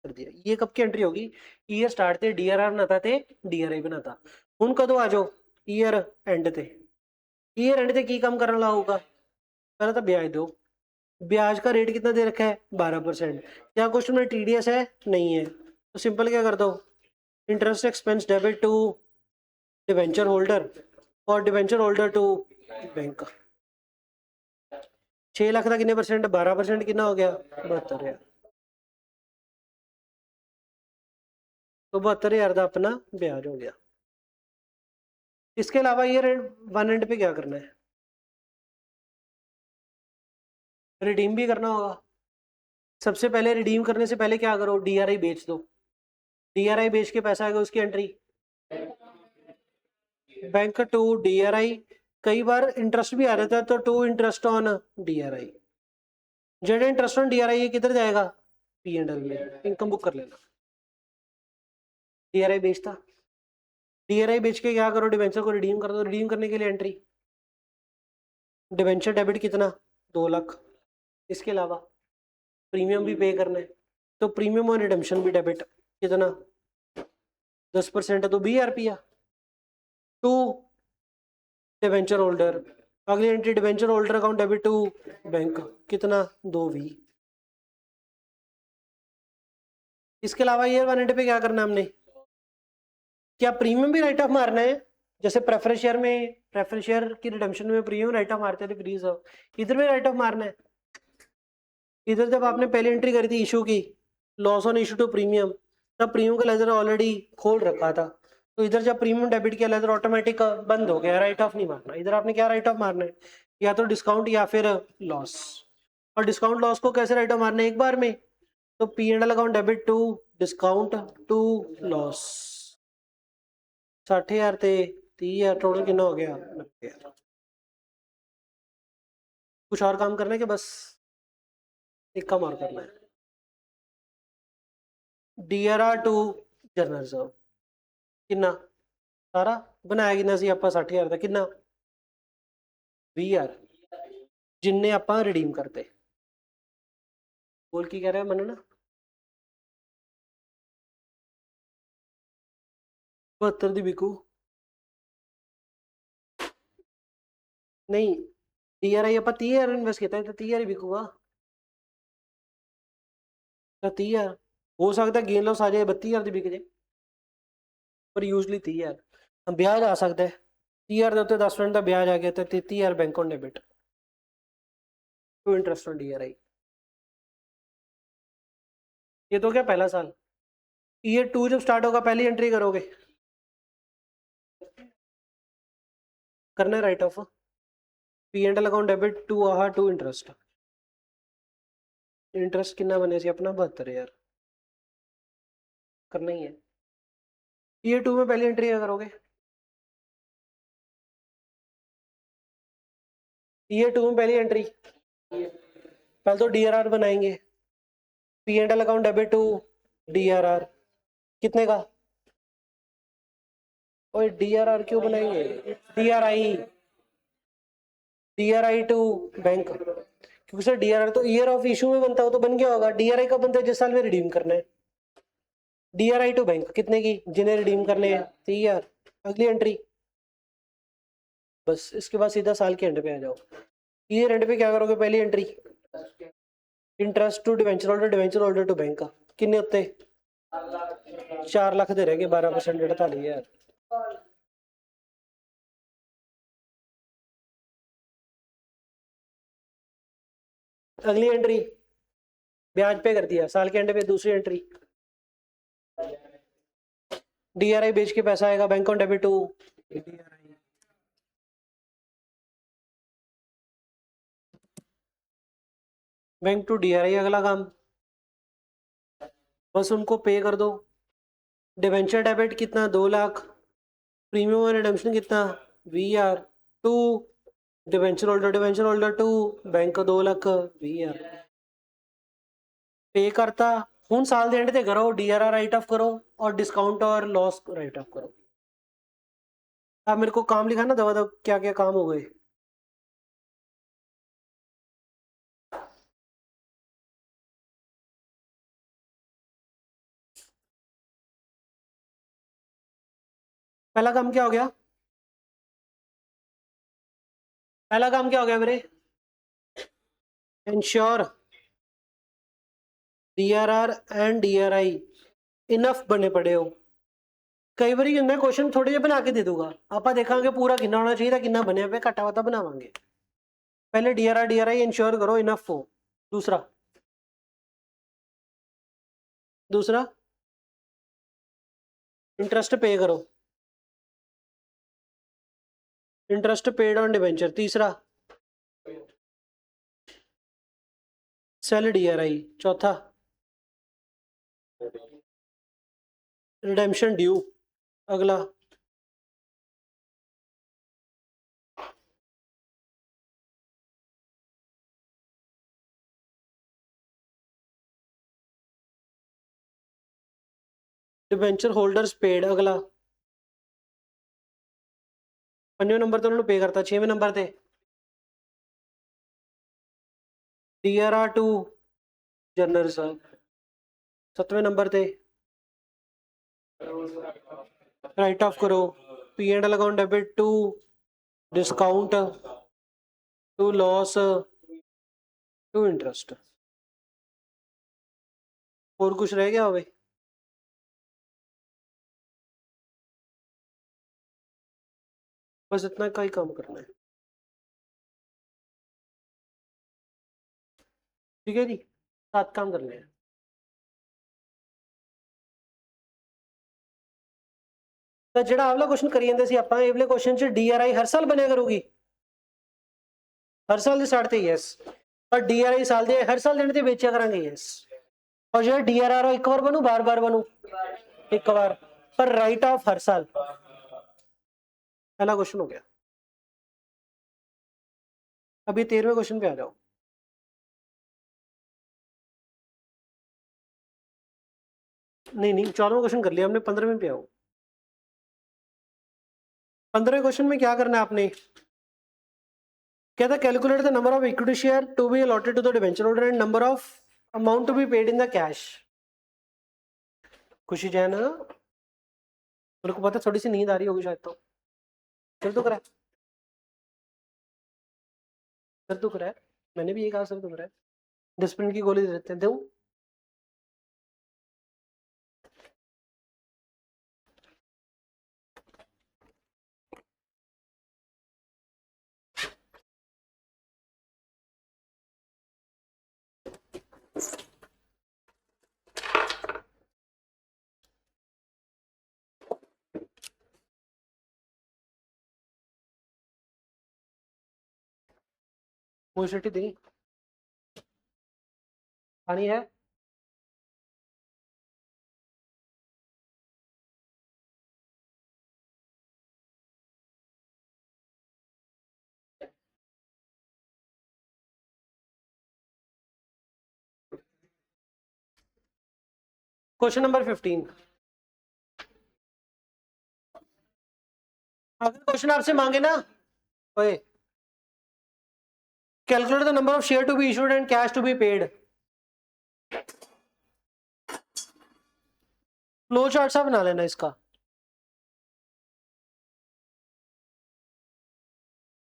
S1: कर दिया। ये कब की एंट्री होगी, ईयर स्टार्ट थे DRR बनाता थे DRI बनाता, हुण कदों आ जाओ ईयर एंड ते, ईयर एंड ते की काम करने वाला होगा, पहले तो ब्याज दो, ब्याज का रेट कितना दे रखा है 12%, क्या क्वेश्चन में TDS है नहीं है, तो सिंपल क्या कर दो interest expense debit to debenture holder और debenture holder to bank. 6 lakh का कितने परसेंट, 12% कितना हो गया 72,000, तो 72,000 का अपना ब्याज हो गया। इसके अलावा ईयर 1 एंड पे क्या करना है, रिडीम भी करना होगा। सबसे पहले रिडीम करने से पहले क्या करो, DRI बेच दो, DRI बेच के पैसा आएगा उसकी एंट्री बैंक टू DRI, कई बार इंटरेस्ट भी आ जाता है तो टू इंटरेस्ट ऑन DRI, जेड इंटरेस्ट ऑन DRI ये किधर जाएगा P&L में, इनकम बुक कर लेना। DRI बेचता, DRI बेच के क्या करो डिवेंचर को रिडीम कर दो, रिडीम करने के लिए एंट्री डिवेंचर डेबिट कितना 2 लाख, इसके अलावा प्रीमियम भी पे करना है, तो प्रीमियम और रिडेम्पशन भी डेबिट, कितना 10% है तो 20,000 रुपया टू डिवेंचर होल्डर। अगली entry debenture holder account debit to bank, कितना 2V। इसके अलावा ईयर 1 एंट्री पे क्या करना है हमने, क्या प्रीमियम भी राइट ऑफ मारना है, जैसे प्रेफरेंस शेयर में, प्रेफरेंस शेयर की रिडेम्पशन में प्रीमियम राइट ऑफ मारते थे फ्री रिजर्व, इधर भी राइट ऑफ मारना है। इधर जब आपने पहली एंट्री करी थी इशू की, loss on issue to premium, तब प्रीमियम का लेजर ऑलरेडी खोल रखा था, तो इधर जब प्रीमियम डेबिट किया लेजर ऑटोमेटिक बंद हो गया, राइट ऑफ नहीं मारना। इधर आपने क्या राइट ऑफ मारना है, या तो डिस्काउंट या फिर लॉस। और डिस्काउंट लॉस को कैसे राइट ऑफ मारना है, एक बार में, तो P&L account debit to discount to loss. 60,000 थे 30,000, टोटल कितना हो गया 90,000। कुछ और काम करना है कि बस एक काम और करना है, DRR टू जर्नल रिजर्व, कितना सारा बनाया कितना सी आप 60,000 था, कितना 20,000 जिनने आप रिडीम करते। बोल की कह रहे हैं मन ना 72 दी बिकू नहीं, DRI आप 30,000 इन्वेस्ट किया है तो 30,000 ही बिकूगा, 30,000 हो सकता है गेन लॉस आ जाए 32,000 ਦੀ बिक जाए, पर यूजली 30,000 ब्याज आ सकता है, 30,000 ਦੇ ਉੱਤੇ 10% ਦਾ ब्याज आ गया तो 33,000 bank on debit to interest on DRI। ये तो क्या पहला साल, ईयर 2 जब स्टार्ट होगा पहली एंट्री करोगे, करना है write off P&L account debit to आहा टू इंटरेस्ट। इंटरेस्ट कितना बने सी अपना 72,000 करना ही है। ईयर 2 में पहली एंट्री क्या करोगे, ईयर 2 में पहली एंट्री पहले तो DRR बनाएंगे, P&L account debit to DRR, कितने का, और DRR क्यों बनाएंगे, DRI टू बैंक, क्योंकि सर DRR तो ईयर ऑफ इशू में बनता हो तो बन गया होगा, DRI कब बनता है जिस साल में रिडीम करना है। DRI टू बैंक कितने की, जिन्हें रिडीम करने हैं 30,000, अगली एंट्री, बस इसके बाद सीधा साल के एंड पे आ जाओ। ईयर एंड पे क्या करोगे, पहली entry interest to debenture holder to bank का, कितने होते 4 लाख दे रहेंगे 12% 48,000। अगली एंट्री ब्याज पे कर दिया, साल के एंड पे दूसरी एंट्री DRI बेच के पैसा आएगा bank on debit to bank to DRI। अगला काम बस उनको पे कर दो, डिवेंचर डेबिट कितना 2 लाख, प्रीमियम और रिडेम्पशन कितना 20,000 to debenture holder to bank 2 lakh 20,000 pay करता। हूँ साल दे एंड ते करो DRR राइट ऑफ करो और डिस्काउंट और लॉस राइट ऑफ करो। अब मेरे को काम लिखा ना दवा दवा क्या क्या काम हो गए, पहला काम क्या हो गया, पहला काम क्या हो गया मेरे, ensure DRR and DRI enough बने पड़े हो। कई बार मैं क्वेश्चन थोड़े ਜਿਹੇ बना के दे दूंगा, आप देखांगे पूरा कितना होना चाहिए था, कितना बने पे घटा वटा बनावांगे। पहले DRR DRI इंश्योर करो इनफ हो। दूसरा इंटरेस्ट पे करो, इंटरेस्ट पेड ऑन डिवेंचर। तीसरा सेल DRI। चौथा रिडेम्पशन ड्यू। अगला डिवेंचर होल्डर्स पेड। अगला 5वें नंबर तो उन्होंने पे करता, 6वें नंबर ते DRR टू जनरल रिजर्व 7वें नंबर ते राइट ऑफ करो P and L account debit to discount to loss to interest. और कुछ रह गया भाई? बस इतना का ही काम करना है। ठीक है जी, 7 काम करने हैं। तो ਜਿਹੜਾ ਆਵਲਾ क्वेश्चन करी ਜਾਂਦੇ ਸੀ ਆਪਾਂ ਇਹ ਵਾਲੇ क्वेश्चन ਚ DRI हर साल ਬਣਿਆ ਕਰੂਗੀ? हर साल ਦੇ ਸਟਾਰਟ ਤੇ ਯੈਸ, ਪਰ DRI ਸਾਲ ਦੇ हर साल ਦੇਣ ਤੇ ਵੇਚਿਆ ਕਰਾਂਗੇ ਯੈਸ। और ਜਿਹੜਾ DRR एक बार बनू बार बार बनू एक बार, पर राइट ऑफ हर साल। पहला क्वेश्चन हो गया। अभी 13वें क्वेश्चन पे आ जाओ। नहीं 14वां क्वेश्चन कर लिया हमने, 15वें पे आओ। 15वें क्वेश्चन में क्या करना है आपने? कहता calculate the number of equity share to be allotted to the debenture holder and number of amount to be paid in the cash. Khushi Jain, मेरे को पता थोड़ी सी नींद आ रही होगी शायद, तो सर दुख रहा है, सर दुख रहा है, मैंने भी ये कहा सर दुख रहा है, डिस्प्लिन की गोली दे देते हैं, दूं? मुझे दी पानी है? Question number 15। अगर क्वेश्चन आपसे मांगे ना, ओए calculate the number of share to be issued and cash to be paid, flow chart सा बना लेना इसका।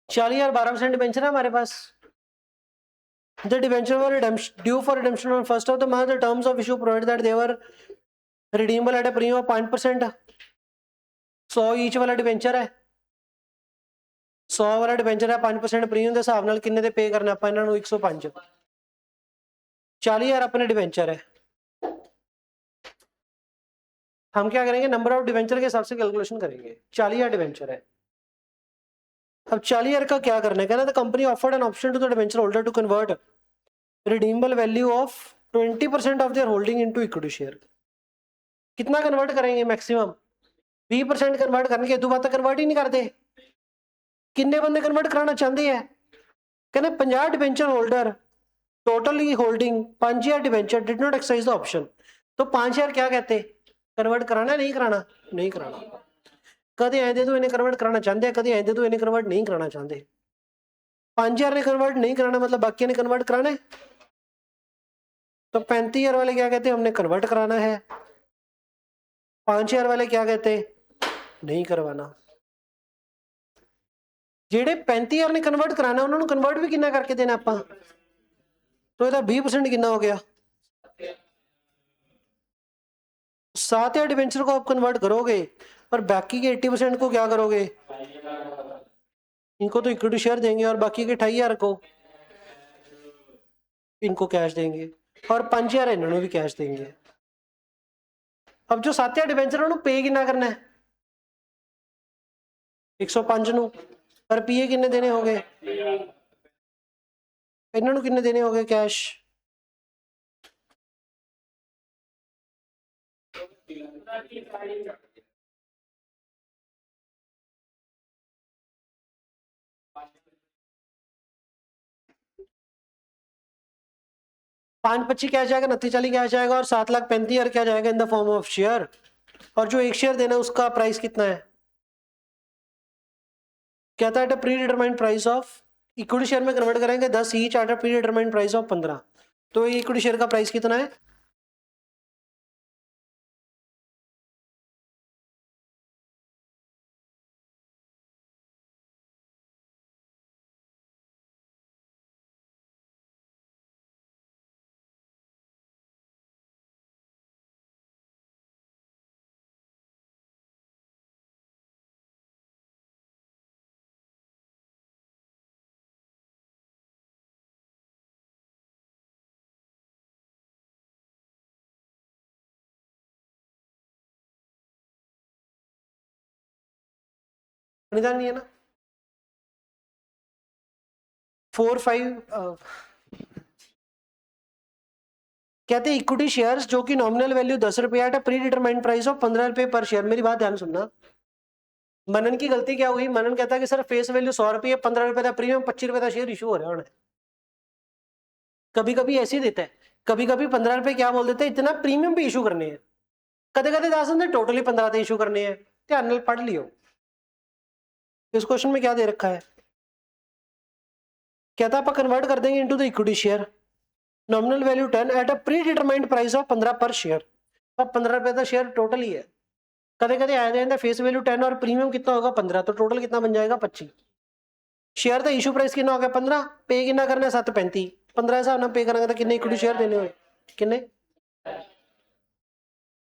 S1: 40,000 12% डिबेंचर है हमारे पास। The debenture were due for redemption on 1st of the month. The terms of issue provided that they were redeemable at a premium of 5%। 100 each वाला डिबेंचर है, 100 वाला डिबेंचर है, 5% प्रीमियम के हिसाब नाल किन्ने दे पे करना ਆਪਾਂ ਇਹਨਾਂ ਨੂੰ 105। 40,000 अपने डिबेंचर है। हम क्या करेंगे, नंबर ऑफ डिबेंचर के हिसाब से कैलकुलेशन करेंगे। 40,000 डिबेंचर है। अब 40,000 का क्या करना है, कहना the company offered an option to the debenture holder to convert redeemable value of 20% of their holding into equity share. कितना कन्वर्ट करेंगे मैक्सिमम? 20% कन्वर्ट करने, दो बात कन्वर्ट ही नहीं करते। किन्ने बंदे कन्वर्ट कराना चाहते हैं? कहने 50 debenture holder totally holding 5,000 debenture did not exercise the option. तो 5,000 क्या कहते, कन्वर्ट कराना नहीं कराना? नहीं कराना। कदे ऐ दे दो इन्हें कन्वर्ट कराना चाहते हैं, कदे ऐ दे दो इन्हें कन्वर्ट नहीं कराना चाहते। 5,000 ने कन्वर्ट नहीं कराना, मतलब बाकी ने कन्वर्ट कराना है। तो 35,000 वाले क्या कहते हैं, हमने कन्वर्ट कराना है। 5,000 वाले क्या कहते, नहीं करवाना। जेडे 35,000 ने कन्वर्ट कराना उन्होंने कन्वर्ट भी कितना करके देना आपा, तो ਇਹਦਾ 20% कितना हो गया? 7,000 डिबेंचर को आप कन्वर्ट करोगे, पर बाकी के 80% को क्या करोगे? इनको तो इक्विटी शेयर देंगे और बाकी के 28,000 को इनको कैश देंगे और 5,000 इन्होंने भी कैश देंगे। अब जो 7,000 डिबेंचर उन्होंने पे कितना करना है? 105 ਨੂੰ, पर पीए किन्ने देने हो गए? इन्होंने किन्ने देने हो गए कैश? पांच 25 क्या जाएगा, 29,40 क्या जाएगा और 7,35,000 क्या जाएगा in the form of share. और जो एक शेयर देना है उसका प्राइस कितना है? कहता है pre determined price of, equity share में कन्वर्ट करेंगे 10 each at a pre determined price of 15। तो इक्विटी शेयर का प्राइस कितना है? निदान नहीं है ना? 4-5 कहते इक्विटी शेयर्स जो कि नॉमिनल वैल्यू 10 रुपया at predetermined price of 15 रुपए पर शेयर। मेरी बात ध्यान सुनना, मनन की गलती क्या हुई? मनन कहता है कि सर फेस वैल्यू 100 रुपये, 15 रुपए का प्रीमियम, 25 रुपए का शेयर इशू हो रहा है उन्हें। कभी कभी ऐसे ही देता है, कभी कभी 15 रुपए क्या बोल देते हैं, इतना प्रीमियम भी इशू करने हैं, कदे कदे 10 टोटली 15 इशू करने हैं। ध्यान नाल पढ़ लियो इस क्वेश्चन में क्या दे रखा है। कहता आप कन्वर्ट कर देंगे into the equity share, nominal value 10 at a pre determined price of 15 पर शेयर। अब 15 रुपए का शेयर टोटल ही है, कदे कदे आया जाए फेस वैल्यू 10 और प्रीमियम कितना होगा 15, तो टोटल कितना बन जाएगा 25। शेयर का इशू प्राइस कितना हो गया 15, पे कितना करना है 7.35, 15 हिसाब ना पे करना था कितने इक्विटी शेयर देने हुए कितने,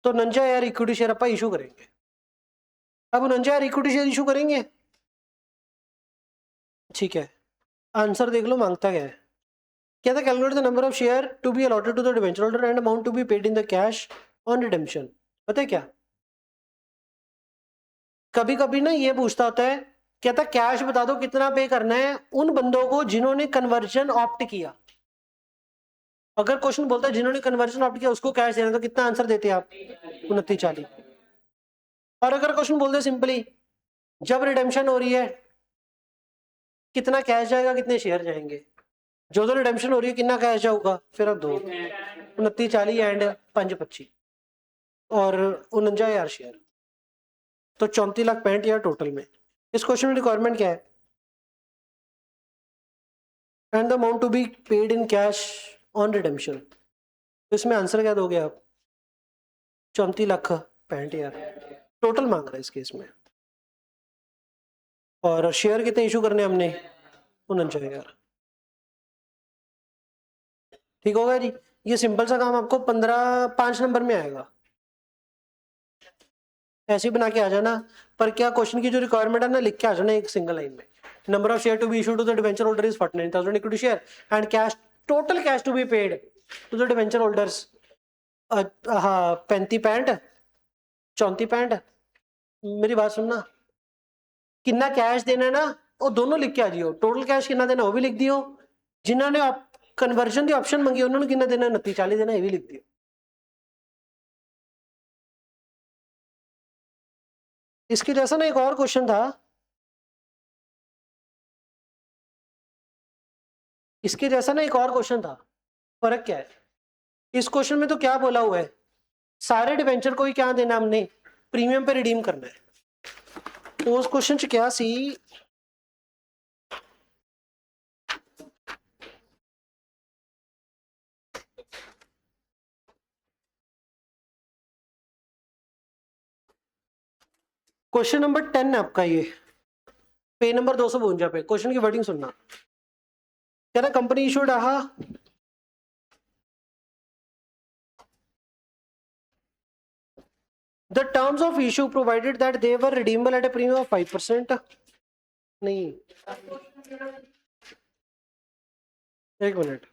S1: तो 49,000 इक्विटी शेयर अपन इशू करेंगे। अब 49,000 इक्विटी शेयर इशू करेंगे, ठीक है। आंसर देख लो मांगता क्या है। क्या था? Calculate the number of share to be allotted to the debenture holder and amount to be paid in the cash on redemption. पता है क्या, कभी कभी ना ये पूछता होता है, कहता कैश बता दो कितना पे करना है उन बंदों को जिन्होंने कन्वर्जन ऑप्ट किया। अगर क्वेश्चन बोलता है जिन्होंने कन्वर्जन ऑप्ट किया उसको कैश देना, तो कितना आंसर देते आप? 2940। और अगर क्वेश्चन बोलते सिंपली जब रिडेम्पशन हो रही है कितना कैश जाएगा कितने शेयर जाएंगे, जो तो रिडेम्पशन हो रही है कितना कैश जाऊगा, फिर अब 2 2940 एंड 525 और 49,000 शेयर, तो 34,65,000 टोटल में। इस क्वेश्चन में रिक्वायरमेंट क्या है? And the amount to be paid in cash on redemption. तो इसमें आंसर क्या दोगे आप? 34,65,000 टोटल मांग रहा है इस केस में। और शेयर कितने इशू करने हमने? 49,000। ठीक होगा जी। ये सिंपल सा काम आपको 5 नंबर में आएगा, ऐसे ही बना के आ जाना। पर क्या क्वेश्चन की जो रिक्वायरमेंट है ना लिख के आ जाना एक सिंगल लाइन में। Number of share to be issue to the debenture holder is 49,000 equity share and cash, total cash to be paid to the debenture holders. हाँ 35 34। मेरी बात सुनना, कितना कैश देना है ना वो दोनों लिख के आ जियो, टोटल कैश कितना देना वो भी लिख दियो, जिन्होंने कन्वर्जन की ऑप्शन मांगी उन्होंने कितना देना 2940 देना ये भी लिख दियो। इसके जैसा ना एक और क्वेश्चन था, इसके जैसा ना एक और क्वेश्चन था। फर्क क्या है? इस क्वेश्चन में तो क्या बोला हुआ है, सारे डिवेंचर को ही क्या देना हमने, प्रीमियम पे रिडीम करना है। तो उस क्वेश्चन च क्या सी, क्वेश्चन नंबर 10 है आपका ये, पे नंबर 252 पे। क्वेश्चन की वर्डिंग सुनना, कह रहा कंपनी इशूड आहा the terms of issue provided that they were redeemable at a premium of 5%। नहीं, एक मिनट,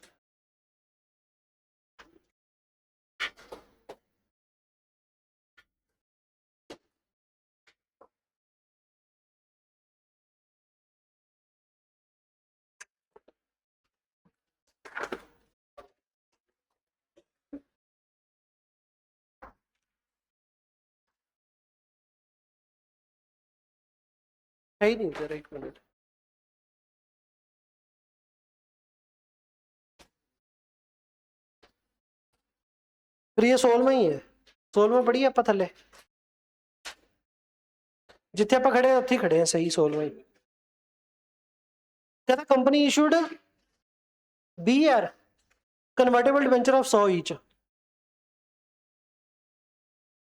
S1: है ही नहीं सर, एक मिनट। फिर ये 16वां ही है, 16वां पढ़ी आप थले जिथे आप खड़े उत्थे खड़े हैं, सही 16वां ही। कहता कंपनी इशूड बी यार convertible debenture of 100 each.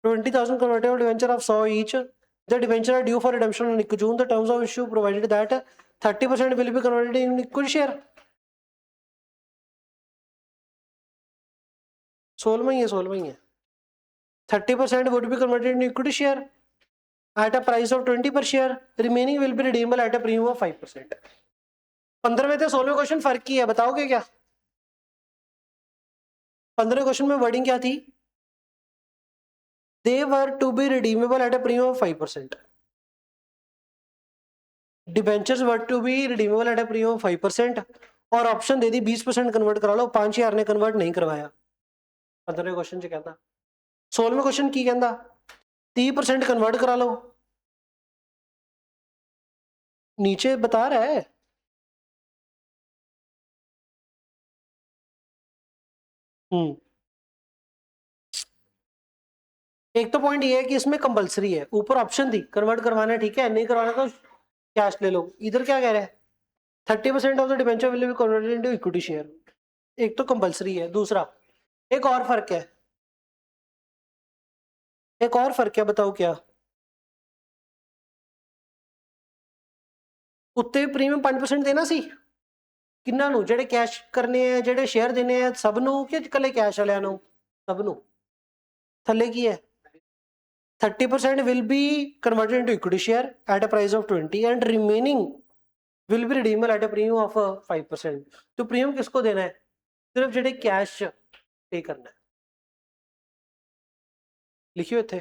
S1: 20,000 convertible debenture of 100 each. The debenture are due for redemption on June. The terms of issue provided that 30% will be converted in equity share. 16 ही है. 30% would be converted in equity share at a price of 20 per share. Remaining will be redeemable at a premium of 5%. 15वें से 16वें क्वेश्चन फर्क की है, बताओगे क्या? 15वें क्वेश्चन में वर्डिंग क्या थी? They were to be redeemable at a premium of 5%. Debentures were to be redeemable at a premium of 5% और ऑप्शन दे दी 20% कन्वर्ट करा लो. 5000 ने कन्वर्ट नहीं करवाया. 15वें क्वेश्चन च कहता. 16वें क्वेश्चन की कहता 30% कन्वर्ट करा लो. नीचे बता रहा है. एक तो पॉइंट ये है कि इसमें कंपलसरी है. ऊपर ऑप्शन थी कन्वर्ट करवाना है, ठीक है, नहीं करवाना तो कैश ले लो. इधर क्या कह रहा है? 30% of the debenture will be converted into equity share. एक तो कंपलसरी है. दूसरा एक और फर्क है. एक और फर्क है, बताओ क्या? उत्ते प्रीमियम 5% देना सी किन्ना ਨੂੰ ਜਿਹੜੇ ਕੈਸ਼ ਕਰਨੇ ਆ, ਜਿਹੜੇ ਸ਼ੇਅਰ ਦੇਣੇ ਆ ਸਭ ਨੂੰ ਕਿ ਇਕੱਲੇ ਕੈਸ਼ ਵਾਲਿਆਂ ਨੂੰ? ਸਭ ਨੂੰ. ਥੱਲੇ ਕੀ ਹੈ? 30% will be converted into equity share at a price of 20 and remaining will be redeemable at a premium of 5%. तो प्रीमियम किसको देना है? सिर्फ ਜਿਹੜੇ कैश पे करना है. लिखियो इत्थे.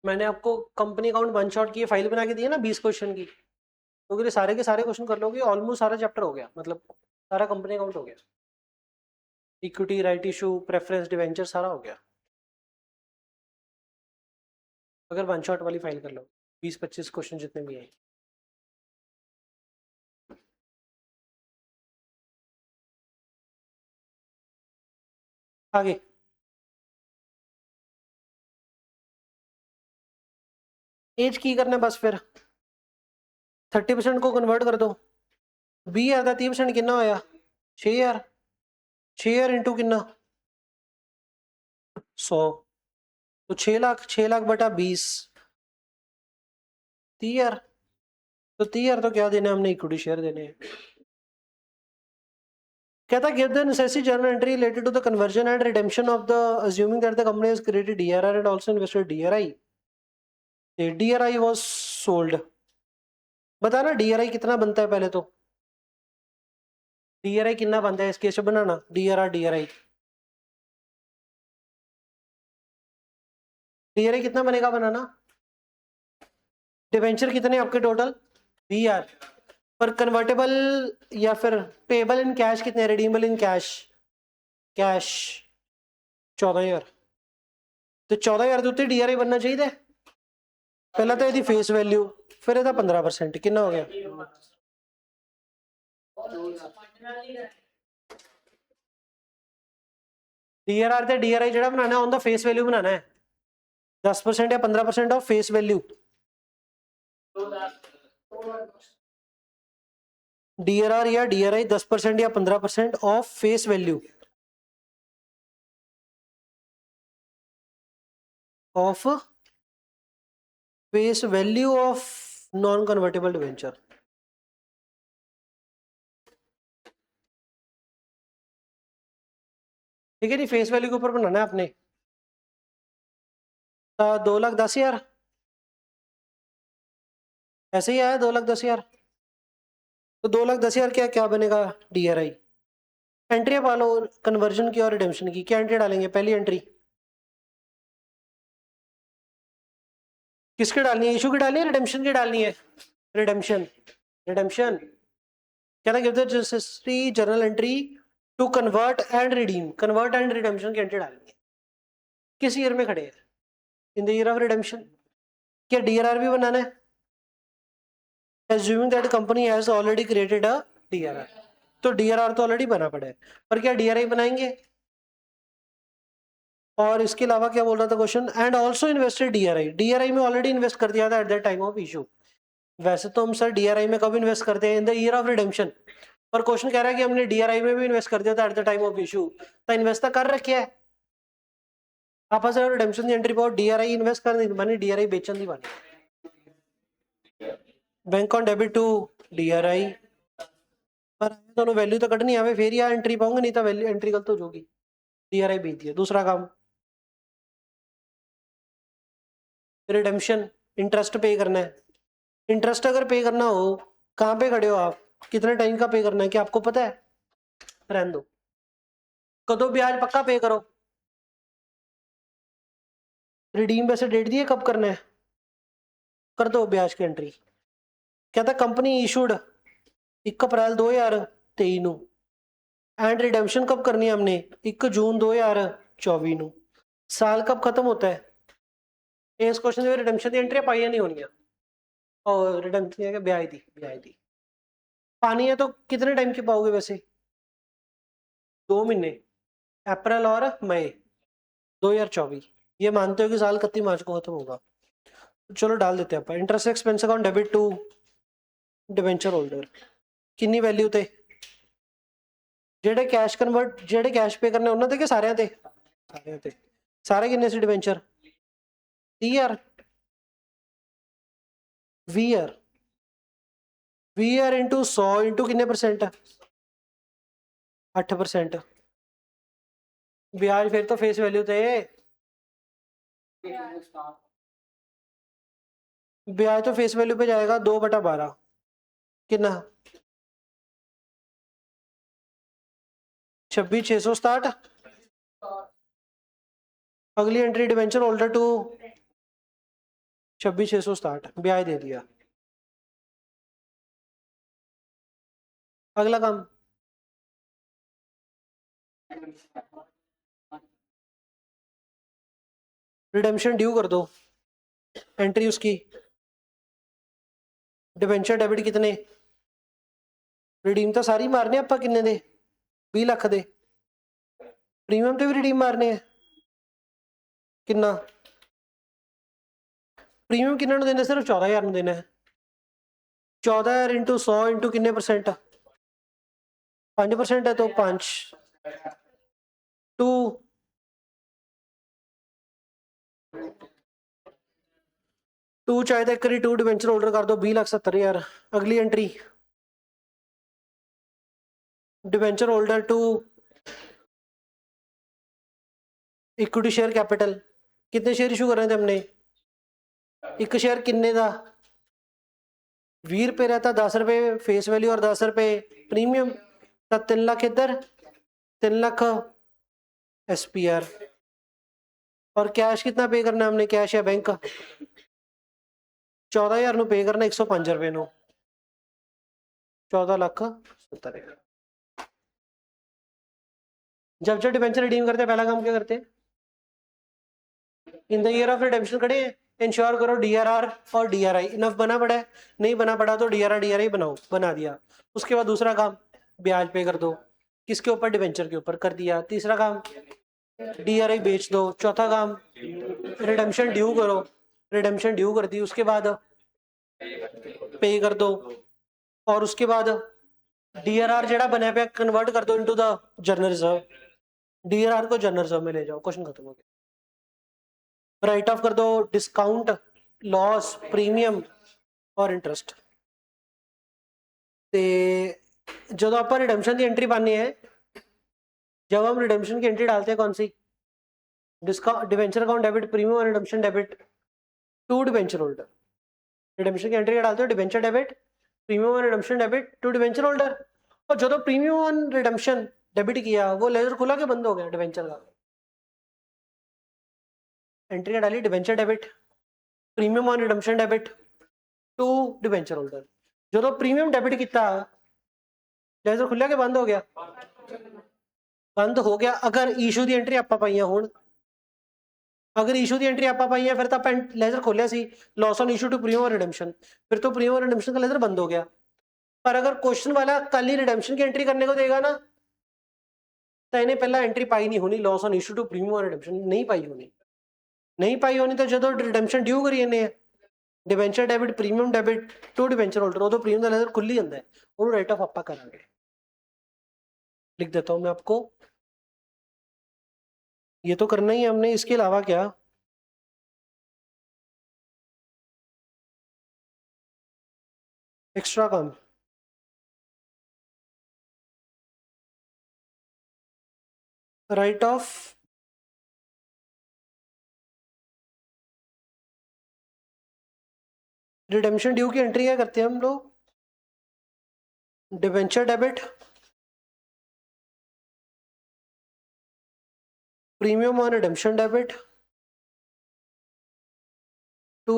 S1: मैंने आपको कंपनी अकाउंट वन शॉट की फाइल बना के दी है ना 20 क्वेश्चन की, तो अगर सारे के सारे क्वेश्चन कर लोगे ऑलमोस्ट सारा चैप्टर हो गया. मतलब सारा कंपनी अकाउंट हो गया. Equity, right issue, preference, debenture सारा हो गया अगर वन शॉट वाली फाइल कर लो. 20-25 क्वेश्चन जितने भी हैं. आगे एज की करना बस. फिर 30% को कन्वर्ट कर दो. 20,000 का 30% कितना होया? 6,000. 6,000 इंटू कितना? 100. तो 6 लाख. 6 लाख बटा 20 30,000. तो 30,000 तो क्या देना हमने? इक्विटी शेयर देने हैं. कहता give the necessary journal entry related to the conversion and redemption of the assuming that the company has created DRR and also invested DRI. DRI was sold. बताना DRI कितना बनता है पहले तो. DRI कितना बनता है इस केस में बनाना. DRI कितना बनेगा बनाना? डिबेंचर कितने आपके टोटल? 20,000. पर कन्वर्टेबल या फिर पेबल इन कैश कितने? Redeemable in cash 14,000. तो 14,000 उत्ते DRI बनना चाहिए. पहला तो यदि फेस वैल्यू, फिर ਇਹਦਾ 15% कितना हो गया? DRR ਤੇ DRI ਜਿਹੜਾ ਬਣਾਣਾ ਉਹਦਾ फेस वैल्यू बनाना है 10% या 15% ऑफ फेस वैल्यू. DRR या DRI 10% या 15% of face value. Of face value of non convertible debenture. ठीक है जी, फेस वैल्यू के ऊपर बनाना है आपने। 2,10,000 ऐसे ही आया 2,10,000। तो 2,10,000 क्या क्या बनेगा DRI। एंट्री पालो कन्वर्जन की और रिडेम्पशन की। क्या एंट्री डालेंगे? पहली एंट्री किसकी डालनी है? इशू की डालनी है, रिडेम्पशन की डालनी है? रिडेम्पशन। रिडेम्पशन क्या था? Give the necessary journal entry to convert and redeem. Convert and redemption की एंट्री डालेंगे। किस ईयर में खड़े हैं? In the year of redemption. क्या DRR भी बनाना है? Assuming that company has already created a DRR, तो DRR तो ऑलरेडी बना पड़ा है, पर क्या DRI बनाएंगे? और इसके अलावा क्या बोल रहा था question? And also invested DRI में ऑलरेडी इन्वेस्ट कर दिया था at the time of issue. वैसे तो हम सर DRI में कब इन्वेस्ट करते हैं? In the year of redemption. पर क्वेश्चन कह रहा है कि हमने DRI में भी इन्वेस्ट कर दिया था at the time of issue, तो इन्वेस्ट तो कर रखा है। आप रिडेम्पशन की एंट्री पाओ, DRI इन्वेस्ट करनी बनी, DRI बेचन दी बनी। Bank on debit to DRI, पर दोनों वैल्यू तो कटनी आवे फिर ही एंट्री पाऊंगे, नहीं तो वैल्यू एंट्री गलत हो जाएगी। DRI बेच दिया। दूसरा काम रिडेम्पशन, इंटरेस्ट पे करना है। इंटरेस्ट अगर पे करना हो, कहाँ पे खड़े हो आप? कितने टाइम का पे करना है, क्या आपको पता है? रहने दो। कदो ब्याज पक्का पे करो। रिडीम वैसे डेट दी है कब करना है? कर दो ब्याज की एंट्री। कहता कंपनी इशूड 1 अप्रैल 2023 ਨੂੰ एंड रिडेम्पशन कब करनी है हमने? 1 जून 2024 ਨੂੰ। साल कब खत्म होता है? इस क्वेश्चन में रिडेम्पशन की एंट्री पाई नहीं होनी है, और रिडेम्पशन है ब्याज दी पानी है। तो कितने टाइम की पाओगे वैसे? 2 महीने, अप्रैल और मई 2024। ये मानते हो कि साल 31 मार्च को खत्म होगा। चलो डाल देते हैं। Interest expense account debit to debenture holder. कितनी वैल्यू थे? जेडे कैश कन्वर्ट, जेडे कैश पे करने उन्होंने के सारे थे? सारे थे। सारे कितने से डिवेंचर? 30,000। वीआर इंटू 100 इंटू कितने परसेंट? 8%। ब्याज फिर तो फेस वैल्यू थे। ब्याज तो फेस वैल्यू पे जाएगा 2/12। कितना? 26,667। अगली एंट्री डिवेंचर होल्डर टू 26,667 ब्याज दे दिया। अगला काम रिडेम्पशन ड्यू कर दो। एंट्री उसकी डिवेंचर डेबिट कितने? रिडीम तो सारी मारने आप किन्ने दे? 20 लाख दे। प्रीमियम तो भी रिडीम मारने हैं। कितना प्रीमियम किन्ना देना? सिर्फ 14,000 देना है। 14,000 इंटू 100 इंटू कितने परसेंट? 5% है तो 5 टू 2 चाहे तो एक करी 2 डिवेंचर होल्डर कर दो 20,70,000। अगली entry debenture holder to equity share capital. कितने शेयर इशू कर रहे थे हमने? एक शेयर किन्ने का? 20 रुपये रहता, 10 रुपये फेस वैल्यू और 10 रुपये प्रीमियम। 3 लाख इधर, 3 लाख SPR। और कैश कितना पे करना है हमने? कैश या बैंक का 14,000 पे करना 105 रुपये नो 14,70,000। जब डिवेंचर रिडीम करते हैं पहला काम क्या करते हैं? In the year of redemption खड़े हैं, इंश्योर करो DRR और DRI इनफ बना पड़ा है। नहीं बना पड़ा तो DRR DRI बनाओ, बना दिया। उसके बाद दूसरा काम ब्याज पे कर दो। किसके ऊपर? डिवेंचर के ऊपर, कर दिया। तीसरा काम DRI बेच दो। चौथा काम रिडेम्पशन ड्यू करो, रिडेम्पशन ड्यू कर दी। उसके बाद पे कर दो, और उसके बाद DRR जेड़ा बने पे कन्वर्ट कर दो into the general reserve. DRR को जनरल रिजर्व में ले जाओ। क्वेश्चन खत्म हो गया। राइट ऑफ कर दो डिस्काउंट, लॉस, प्रीमियम और इंटरेस्ट। ਤੇ ਜਦੋਂ ਆਪਾਂ रिडेम्पशन की एंट्री पानी है, जब हम रिडेम्पशन की एंट्री डालते हैं कौन सी, डिवेंचर अकाउंट डेबिट, प्रीमियम और redemption debit to debenture holder. Redemption की एंट्री क्या डालते हो, डिवेंचर डेबिट, प्रीमियम और redemption debit to debenture holder. और जो तो प्रीमियम और रिडेम्पशन डेबिट किया वो लेजर खुला के बंद हो गया डिवेंचर का, एंट्री क्या डाली, डिवेंचर डेबिट, प्रीमियम और redemption debit to debenture holder. जो तो प्रीमियम डेबिट किया लेजर खुला के बंद हो गया, बंद हो गया। अगर इशू की एंट्री आप पाई हुण, अगर इशू की एंट्री आप पाई है फिर तो आप लेजर खोलिया सी loss on issue to premium और रिडेम्पशन, फिर तो प्रीमियम और रिडेम्पशन का लेजर बंद हो गया। पर अगर क्वेश्चन वाला कल ही रिडेम्पशन की एंट्री करने को देगा ना, तो इन्हें पहला एंट्री पाई नहीं होनी loss on issue to premium और रिडेम्पशन, नहीं पाई होनी, नहीं पाई होनी। तो जो रिडेम्पशन ड्यू करी इन्हें debenture debit, premium debit to debenture holder, वो तो प्रीमियम का लेजर खुल ही जाता है, वो राइट ऑफ आपका करांगे। लिख देता हूं मैं आपको, ये तो करना ही है हमने, इसके अलावा क्या, एक्स्ट्रा काम, राइट ऑफ रिडेम्पशन ड्यू की एंट्री क्या करते हैं हम लोग, डिवेंचर डेबिट, प्रीमियम और redemption debit to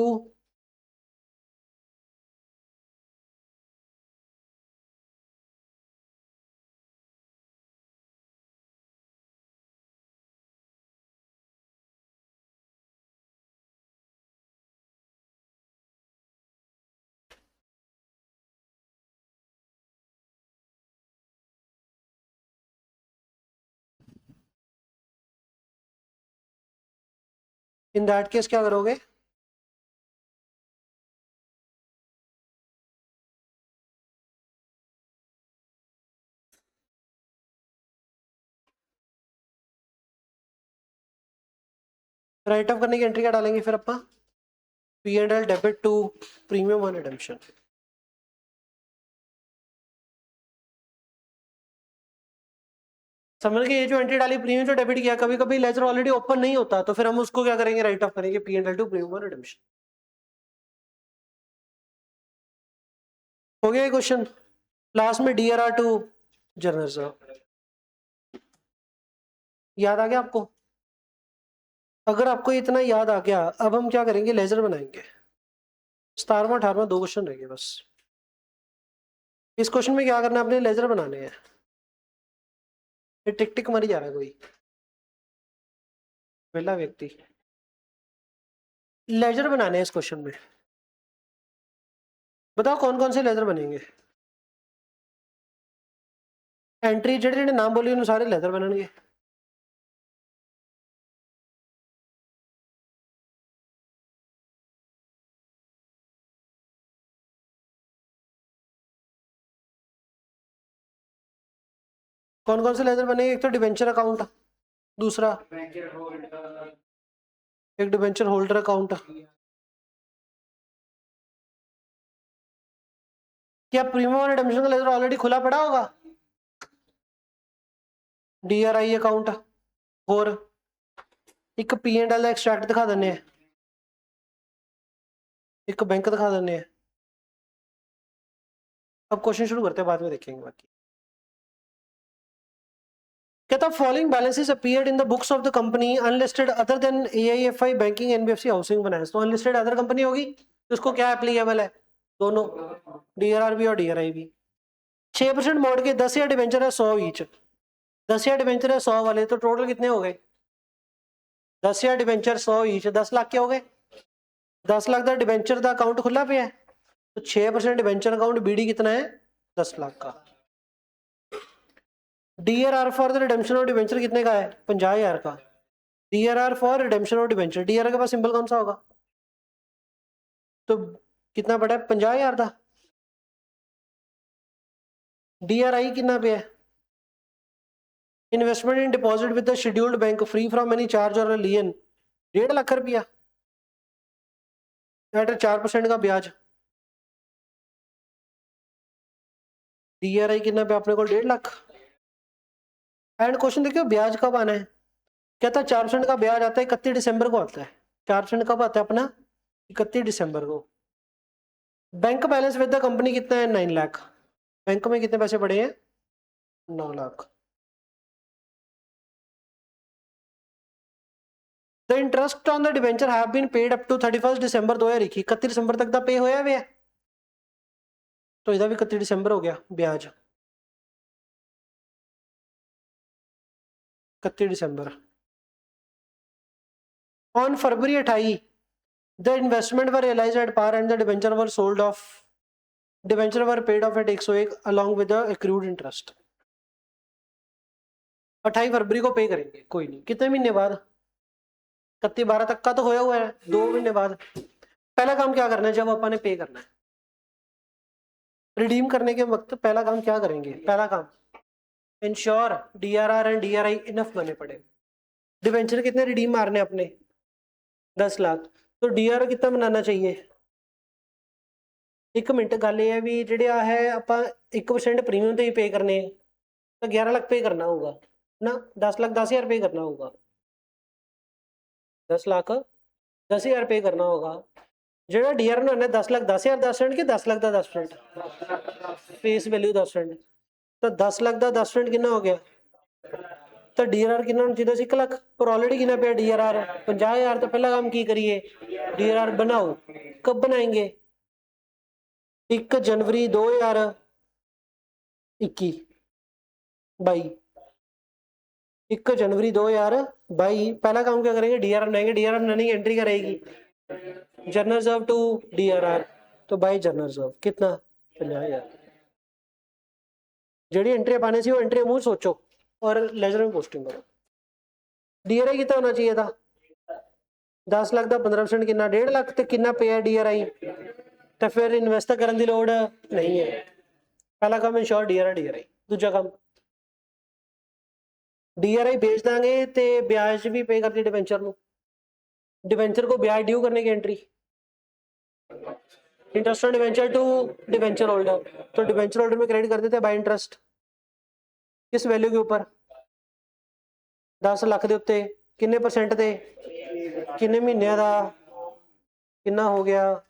S1: in that case क्या करोगे, राइट ऑफ करने की एंट्री क्या डालेंगे फिर अपना, P and L debit to premium और रिडेम्पशन। समझ गए, ये जो एंट्री डाली प्रीमियम जो डेबिट किया, कभी कभी लेजर ऑलरेडी ओपन नहीं होता तो फिर हम उसको क्या करेंगे, राइट ऑफ करेंगे P and L two premium और रिडेम्पशन। हो गया क्वेश्चन। लास्ट में डीआरआर टू जर्नल साहब, याद आ गया आपको? अगर आपको इतना याद आ गया, अब हम क्या करेंगे, लेजर बनाएंगे। 17वां 18वां 2 क्वेश्चन रहेंगे बस। इस क्वेश्चन में क्या करना है, अपने लेजर बनाने हैं। ये टिक टिक मर जा रहा है कोई पहला व्यक्ति, लेजर बनाने हैं इस क्वेश्चन में। बताओ कौन कौन से लेजर बनेंगे, एंट्री जेडे जेडे नाम बोली उन्होंने सारे लेजर बनेंगे। कौन कौन से लेजर बनेंगे, एक तो डिवेंचर अकाउंट, दूसरा एक डिवेंचर होल्डर अकाउंट। क्या प्रीमियम और रिडेम्पशन का लेजर ऑलरेडी खुला पड़ा होगा, डीआरआई अकाउंट, और एक पी एंड एल एक्सट्रैक्ट दिखा देने, एक बैंक दिखा देने। अब क्वेश्चन शुरू करते हैं, बाद में देखेंगे बाकी। कहता following balances appeared in the books of the company unlisted other than AIFI banking NBFC housing finance. तो अनलिस्टेड अदर कंपनी होगी तो उसको क्या एप्लीकेबल है, दोनों, डीआरआरबी और डीआरआईबी। 6% मोड के 10 या डिवेंचर है 100 ईच, 10 या डिवेंचर है 100 वाले, तो टोटल कितने हो गए, 10 या डिवेंचर 100 ईच, 10 लाख के हो गए। 10 लाख का डिवेंचर का अकाउंट खुला पे है, तो 6% डिवेंचर अकाउंट बीडी कितना है, 10 लाख का। डीआरआर फॉर द रिडेम्पशन और डिवेंचर कितने का है, 50,000 का। डीआरआर फॉर रिडेम्पशन और डिवेंचर, डीआरआर के पास सिंबल कौन सा होगा, तो कितना पड़ा है, 50,000 का। डीआरआई कितना पे है, investment in deposit with the scheduled bank free from any charge और लियन, 1.5 लाख रुपया। एट 4% का ब्याज, DRI कितना पे अपने को 1.5 लाख। एंड क्वेश्चन देखियो ब्याज कब आना है, कहता 4% का ब्याज आता है 31 दिसंबर को आता है। 4% कब आता है अपना, 31 दिसंबर को। Bank balance with the company कितना है, 9 लाख। बैंक में कितने पैसे पड़े हैं, 9 lakh. The interest on the debenture have been paid up to 31 December 2021, 31 दिसंबर तक दा पे होया वे है, तो इधर भी 31 दिसंबर हो गया ब्याज, 31 दिसंबर। On February 28 the investment were realised at par and the debenture were sold off, debenture were paid off at 101 along with the accrued interest. 28 फरवरी को पे करेंगे, कोई नहीं, कितने महीने बाद, 31/12 तक का तो होया हुआ है, 2 महीने बाद। पहला काम क्या करना है, जब अपन ने पे करना है, रिडीम करने के वक्त पहला काम क्या करेंगे, पहला काम ensure DRR and DRI enough बने पड़े। डिवेंचर कितने रिडीम मारने अपने, 10 लाख, तो DRI कितना बनाना चाहिए। एक मिनट, गल ये है भी जेडे है ਆਪਾਂ 1% प्रीमियम तो ही पे करने हैं, तो 11 लाख पे करना होगा ना, 10 लाख 10,000 पे करना होगा, 10 लाख 10,000 पे करना होगा। जेड़ा DRI होना 10 लाख 10,000 10% के 10 लाख का 10%, फेस वैल्यू 10%, तो 10 लाख का 10% कितना हो गया, तो DRR कितना होना चाहिए 1 लाख, पर ऑलरेडी कितना पे DRR 50,000। तो पहला काम की करिए, DRR बनाओ। कब बनाएंगे, 1 जनवरी 2021 22, 1 जनवरी 2022। पहला काम क्या करेंगे, DRR बनाएंगे। DRR बनाने की एंट्री करेगी जर्नल रिजर्व टू DRR, तो बाई जर्नल रिजर्व कितना 50,000। जेडी एंट्री पाने सी वो एंट्री मुंह सोचो और लेजर में पोस्टिंग करो। DRI कितना होना चाहिए था, 10 लाख का 15% कितना, 1.5 लाख, तो कितना पे है DRI, तो फिर इन्वेस्ट करने की लोड़ नहीं है। पहला काम इंश्योर DRI। दूजा काम DRI बेच देंगे तो ब्याज भी पे करती डिवेंचर को, डिवेंचर को ब्याज ड्यू करने की entry, interest on debenture to debenture holder, तो डिवेंचर होल्डर में क्रेडिट कर देते हैं बाय इंटरेस्ट, किस वैल्यू के ऊपर, 10 लाख के उत्ते किन्ने परसेंट थे, किन्ने महीने का कितना हो गया,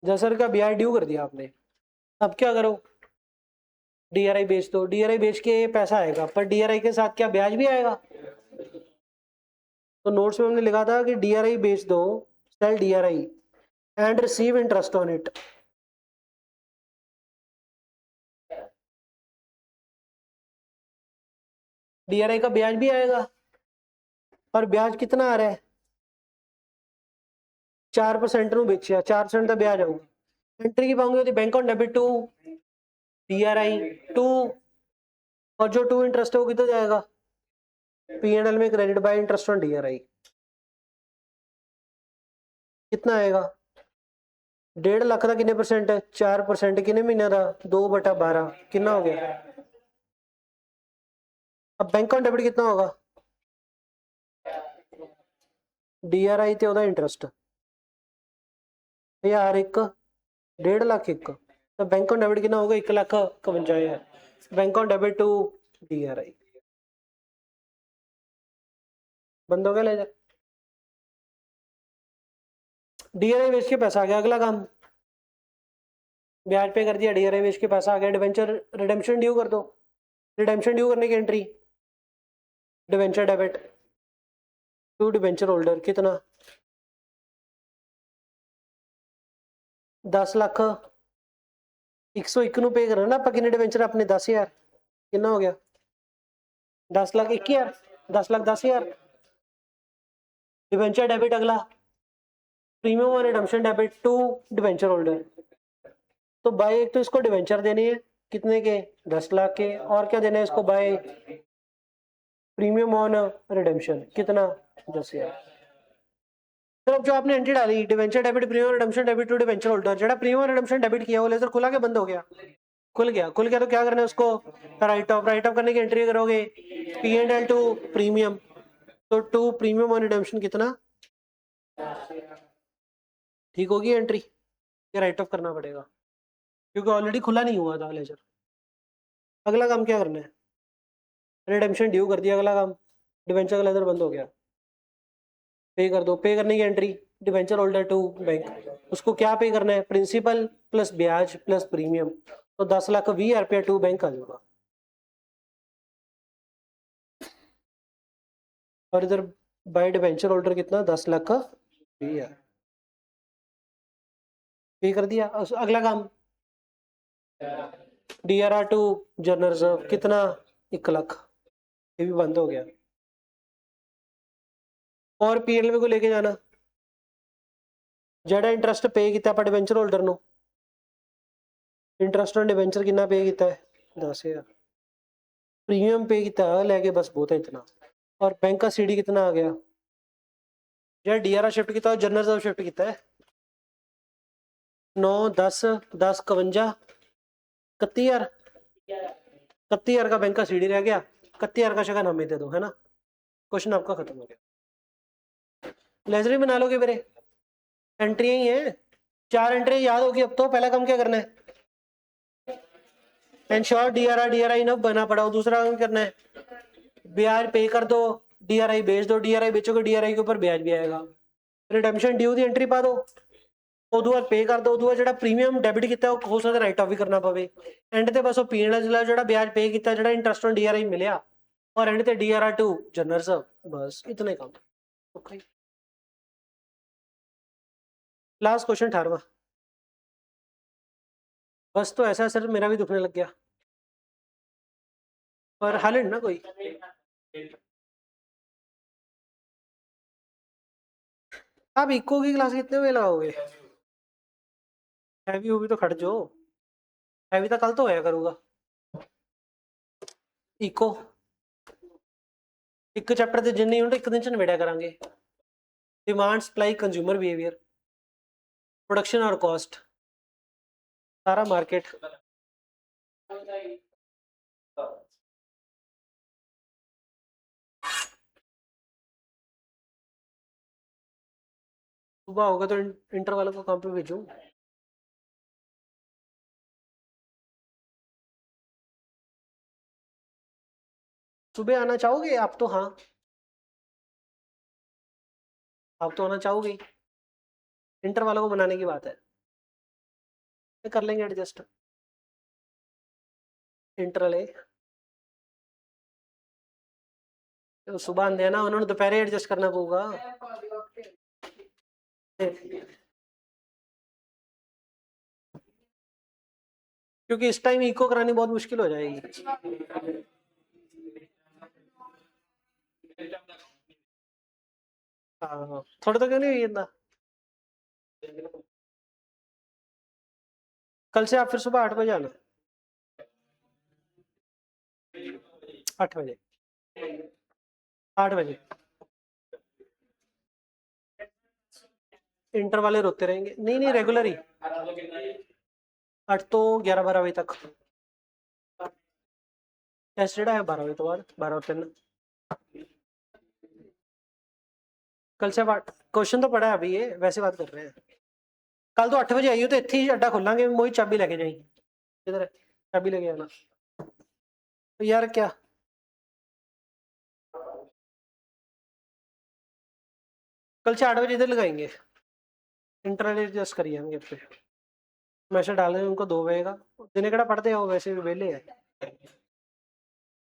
S1: 10,000 का ब्याज ड्यू कर दिया आपने। अब क्या करो, DRI बेच दो, DRI बेच के पैसा आएगा, पर DRI के साथ क्या ब्याज भी आएगा, तो नोट्स में हमने लिखा था कि DRI बेच दो, sell DRI and receive interest on it. DRI का ब्याज भी आएगा, और ब्याज कितना आ रहा है, 4% ਨੂੰ बेचा, 4% का ब्याज आऊगा। एंट्री की पाऊंगी bank on debit to DRI 2, और जो 2 इंटरेस्ट है वो कितना जाएगा, P&L में credit by interest on DRI, कितना आएगा, 1.5 लाख का कितने परसेंट है, 4%, कितने महीने का 2/12, कितना हो गया। अब बैंक ऑन डेबिट कितना होगा, DRI ਤੇ ਉਹਦਾ इंटरेस्ट 1,000 1, 1.5 लाख 1, तो बैंक ऑन डेबिट कितना होगा 1,51,000, bank on debit to DRI। बंद हो गया लेजर, DRI बेच के पैसा आ गया। अगला काम ब्याज पे कर दिया, DRI बेच के पैसा आ गया, डिवेंचर रिडेम्पशन ड्यू कर दो, रिडेम्पशन ड्यू करने की entry, debenture debit to debenture holder कितना, 10 लाख 101 ਨੂੰ पे करना ना आप, कितने डिवेंचर अपने 10,000, कितना हो गया 10 लाख 21,000, 10 लाख 10,000, डिवेंचर डेबिट अगला प्रीमियम और redemption debit to debenture holder, तो बाय एक तो इसको डिवेंचर देने हैं कितने के 10 लाख के, और क्या देना है इसको बाय प्रीमियम ऑन रिडेम्पशन कितना 10,000। तो अब जो आपने एंट्री डाली debenture debit premium redemption debit to debenture holder, जेड़ा प्रीमियम रिडेम्पशन डेबिट किया वो लेजर खुला के बंद हो गया, खुल गया तो क्या करना है उसको राइट ऑफ करने की एंट्री करोगे P&L टू प्रीमियम, तो 2 प्रीमियम ऑन रिडेम्पशन कितना, ठीक होगी एंट्री, या राइट ऑफ करना पड़ेगा क्योंकि ऑलरेडी खुला नहीं हुआ था लेजर। अगला काम क्या करना है, रिडेम्पशन ड्यू कर दिया, अगला काम डिवेंचर का लेजर बंद हो गया, पे कर दो। पे करने की entry debenture holder to bank, उसको क्या पे करना है, प्रिंसिपल प्लस ब्याज प्लस प्रीमियम, तो 10,20,000 टू बैंक आ जाएगा। और इधर बाय डिवेंचर होल्डर कितना, 10,20,000 पे कर दिया। अगला काम DRR टू जनरल रिजर्व कितना, 1 लाख, ये भी बंद हो गया। और PNL को लेके जाना, जेड़ा इंटरेस्ट पे किया पर debenture holder no, interest on debenture कितना पे किया है, 10,000। प्रीमियम पे किया लेके बस बहुत है इतना। और बैंक का CD कितना आ गया, जेड़ा DRR शिफ्ट किया जनरल रिजर्व शिफ्ट किया है, 9 10 10 51 31,000, 31,000 का बैंक का CD रह गया, 31,000 का शगन हमें दे दो, है ना, क्वेश्चन आपका खत्म हो गया। लेजर ही बना लोगे मेरे, एंट्री ही है, 4 एंट्री याद होगी। अब तो पहला काम क्या करना है, एंश्योर DRI इनफ बना पड़ा हो। दूसरा काम करना है, ब्याज पे कर दो, DRI बेच दो, DRI बेचोगे DRI के ऊपर ब्याज भी आएगा। रिडेम्पशन ड्यू दी एंट्री पा दो, उदू बाद पे कर दो, उदू बाद जेड़ा प्रीमियम डेबिट किया हो सकता राइट ऑफ भी करना पवे। एंड ते बस PNL जेड़ा ब्याज पे किया, जेड़ा इंटरेस्ट ऑन DRI मिलिया, और एंड ते DRR टू जनरल रिजर्व, बस इतने काम। ओके, लास्ट क्वेश्चन 18वां। बस तो ऐसा सर मेरा भी दुखने लग गया, पर हल है ना कोई। आप इको की क्लास कितने बजे लगाओगे, हैवी होगी तो खड़ जाओ, हैवी तो कल तो होया करूँगा। इको एक चैप्टर के जिन्ने यूनिट एक दिन च निबेड़िया करांगे, demand supply consumer behaviour, production और कॉस्ट, सारा मार्केट। सुबह होगा तो इंटर वालों को काम पे भेजूं। सुबह आना चाहोगे आप तो, हाँ आप तो आना चाहोगे, इंटर वालों को बनाने की बात है, कर लेंगे एडजस्ट। इंटर वाले तो सुबह आंदे ना, उन्होंने दोपहर एडजस्ट करना पड़ेगा। क्योंकि इस टाइम इको करानी बहुत मुश्किल हो जाएगी। हाँ थोड़ा तो क्यों नहीं हुई इतना। कल से आप फिर सुबह 8 बजे आना, 8 बजे, 8 बजे। इंटर वाले रोते रहेंगे, नहीं नहीं रेगुलर ही, 8 तो 11-12 बजे तक, टेस्ट है 12 बजे तो बाद, 12 और 3। कल से बात, क्वेश्चन तो पढ़ा है अभी, ये वैसे बात कर रहे हैं। कल तो 8 बजे आई हो तो इतने ही अड्डा खोलेंगे, मोई चाबी लेके जाई, इधर है, चाबी लेके आना। तो यार क्या, कल से 8 बजे इधर लगाएंगे, इंटरनेट एडजस्ट करिए हम पे, मैसेज डाल रहे उनको 2 बजे का, दिन कड़ा पढ़ते हो वैसे भी वेले है।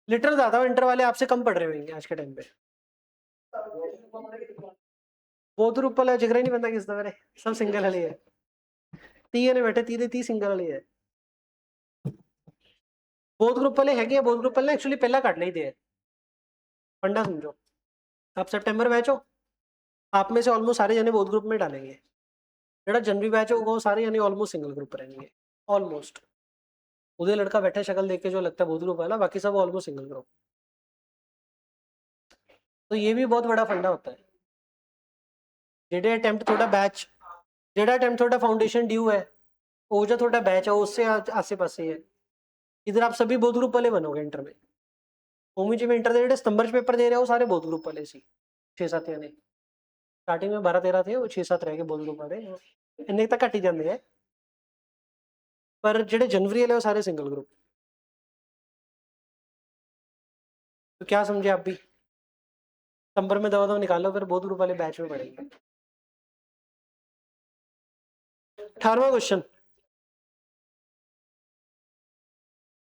S1: लिटर ज्यादा इंटर वाले आपसे कम पढ़ रहे होंगे आज के टाइम पे, बहुत ऊपर है, जिगरा ही नहीं बनता किस मेरे, सब सिंगल वाले है, 30 ने बैठे 30 सिंगल वाले है। बहुत ग्रुप वाले है, बहुत ग्रुप वाले एक्चुअली पहला कट नहीं थे, फंडा समझो। आप सितंबर बैच हो, आप में से ऑलमोस्ट सारे जने बहुत ग्रुप में डालेंगे, जेड़ा जनवरी बैच होगा वो सारे यानी ऑलमोस्ट सिंगल ग्रुप रहेंगे, ऑलमोस्ट। उधर लड़का बैठा शक्ल देख के जो लगता है बहुत ग्रुप वाला, बाकी सब ऑलमोस्ट सिंगल ग्रुप। तो ये भी बहुत बड़ा फंडा होता है, जेडे अटेम्प्ट थोड़ा बैच, जेडा अटेम्प्ट थोड़ा फाउंडेशन ड्यू है, वो जो थोड़ा बैच है उससे आसे पासे है। इधर आप सभी बहुत ग्रुप वाले बनोगे इंटर में, ओमी जी में इंटर दे सितंबर पेपर दे रहे हो सारे बहुत ग्रुप वाले सी। 6-7 जने स्टार्टिंग में 12-13 थे, वो 6-7 रह गए बोल दो पारे इन्ने तक घट ही जाते हैं, पर जेडे जनवरी वाले वो सारे सिंगल ग्रुप। तो क्या समझे आप भी, सितंबर में दवा निकालो, फिर बोथ ग्रुप वाले बैच में पढ़ेंगे। 18वां क्वेश्चन,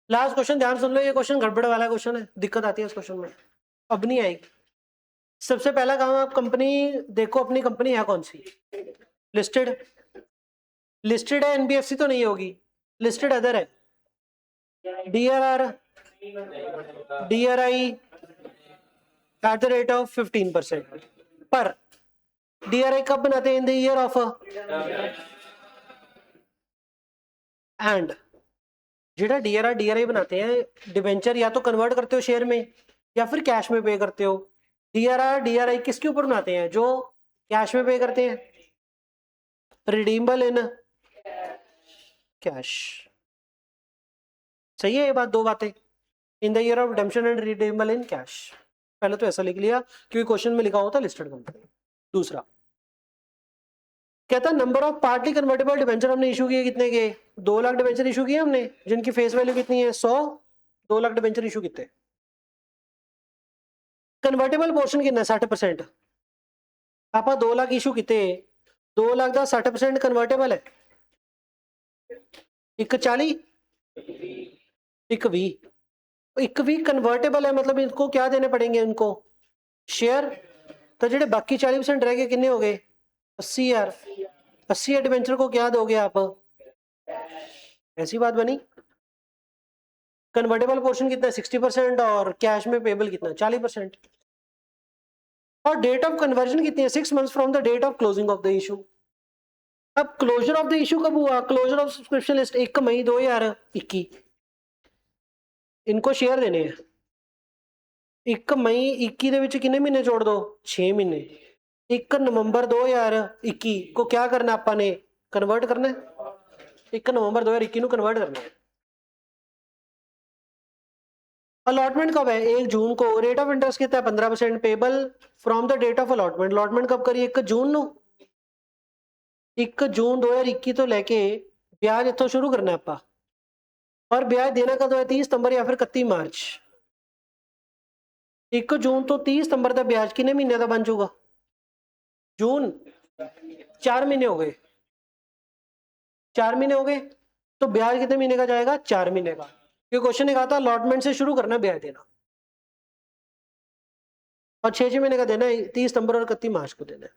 S1: लास्ट क्वेश्चन ध्यान सुन लो, ये क्वेश्चन गड़बड़ वाला क्वेश्चन है, दिक्कत आती है इस क्वेश्चन में, अब नहीं आएगी। सबसे पहला काम, आप कंपनी देखो, अपनी कंपनी है कौन सी, लिस्टेड, लिस्टेड है, एनबीएफसी तो नहीं होगी, लिस्टेड अदर है, DRR, DRI at the rate of 15%, पर डीआरआई कब बनाते हैं, in the year of, and जेड़ा डीआरआर डीआरआई बनाते हैं, डिवेंचर या तो कन्वर्ट करते हो शेयर में या फिर कैश में पे करते हो। डीआरआर डीआरआई किसके ऊपर बनाते हैं, जो कैश में पे करते हैं, रिडीमेबल इन कैश। सही है ये बात, दो बातें, इन the year of redemption and redeemable in cash, पहले तो ऐसा लिख लिया क्योंकि क्वेश्चन में लिखा होता लिस्टेड कंपनी। दूसरा कहता है number of partly convertible debenture हमने इशू किए कितने के, 2 लाख डिवेंचर इशू किए हमने, जिनकी फेस वैल्यू कितनी है 100, 2 लाख डिवेंचर इशू कितने, कन्वर्टेबल पोर्शन कितना 60%, आप 2 लाख इशू किते, 2 लाख का 60% कन्वर्टेबल है, एक 40 एक 20, एक 20 कन्वर्टेबल है, मतलब इनको क्या देने पड़ेंगे, इनको शेयर, तो जेडे बाकी 40% रह गए कितने हो गए 80,000, 80 डिवेंचर को क्या दोगे आप, ऐसी बात बनी। कन्वर्टेबल पोर्शन कितना है 60% और कैश में पेबल कितना 40%, और डेट ऑफ कन्वर्जन कितनी है 6 months from the date of closing of the issue. अब क्लोजर ऑफ द इशू कब हुआ, क्लोजर ऑफ सब्सक्रिप्शन लिस्ट 1 मई 2021, इनको शेयर देने हैं 1 मई 21 ਦੇ ਵਿੱਚ ਕਿੰਨੇ ਮਹੀਨੇ जोड़ दो 6 महीने, 1 नवंबर 2021 को क्या करना ਆਪਾਂ ने कन्वर्ट करना है, 1 नवंबर 2021 ਨੂੰ कन्वर्ट करना है। अलॉटमेंट कब है 1 जून को, रेट ऑफ इंटरेस्ट कितना है 15%, payable from the date of allotment, allotment कब करी 1 जून ਨੂੰ, 1 जून 2021 ਤੋਂ ਲੈ ਕੇ ब्याज इत्थों शुरू करना है ਆਪਾਂ, और ब्याज देना कदों है 30 सितंबर या फिर 31 मार्च, 1 जून तो 30 सितंबर तक ब्याज कितने महीने का बन जाऊगा, जून 4 महीने हो गए, 4 महीने हो गए, तो ब्याज कितने महीने का जाएगा 4 महीने का, ये क्वेश्चन ने कहा था अलॉटमेंट से शुरू करना ब्याज देना, और 6 महीने का देना है 30 सितंबर और 31 मार्च को देना है।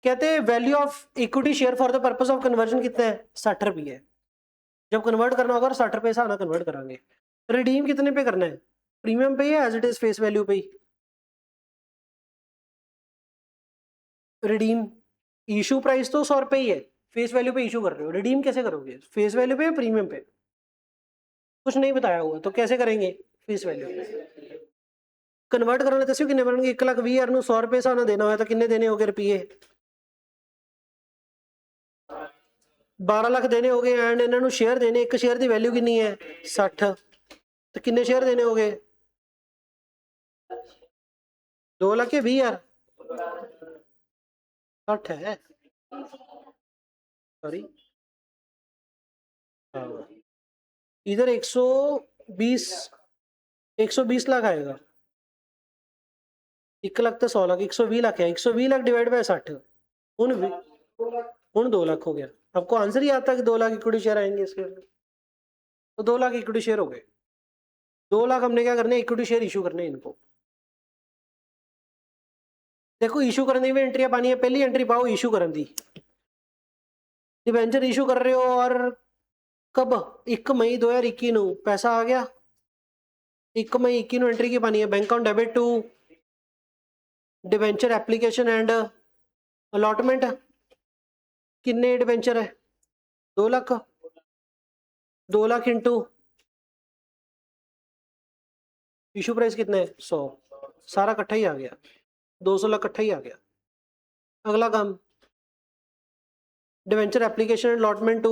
S1: कहते हैं value of equity share for the purpose of conversion कितना है 60 रुपये, जब कन्वर्ट करना होगा 60 रुपये से आना कन्वर्ट करांगे। रिडीम कितने पे करना है, प्रीमियम पे या as it is face value पे, रिडीम इशू प्राइस तो 100 रुपये ही है, फेस वैल्यू पे इशू कर रहे हो, रिडीम कैसे करोगे, फेस वैल्यू पे या प्रीमियम पे, कुछ नहीं बताया हुआ तो कैसे करेंगे फेस वैल्यू पे। कन्वर्ट कराने दस्यो किन्ने बनणगे, 1,20,000 ਨੂੰ 100 रुपये साना देना होया तो किन्ने देने हो गए रुपये, 12 लाख देने हो गए, एंड इन्होंने शेयर देने, एक शेयर की वैल्यू कितनी है 60, तो किन्ने शेयर देने हो गए 2 लाख के 20,000, 60 है सॉरी, इधर 120 लाख आएगा, 1 लाख तो 100 लाख, 120 लाख है, 120 लाख डिवाइड बाय 60, हूँ 2 लाख हो गया। आपको आंसर ही आता है कि 2 लाख इक्विटी शेयर आएंगे इसके, तो 2 लाख इक्विटी शेयर हो गए, 2 लाख हमने क्या करने इक्विटी शेयर इशू करने इनको। देखो इशू करने में एंट्रियां पानी है, पहली एंट्री पाओ इशू करने दी, डिवेंचर इशू कर रहे हो और कब 1 मई 2021 ਨੂੰ पैसा आ गया, 1 मई 21 ਨੂੰ एंट्री की पानी है, bank account debit to debenture application and allotment, किन्ने डिवेंचर है 2 lakh, 2 lakh into issue price कितना है 100, सारा इकट्ठा ही आ गया, 200 लाख इकट्ठा ही आ गया। अगला काम debenture application and allotment to,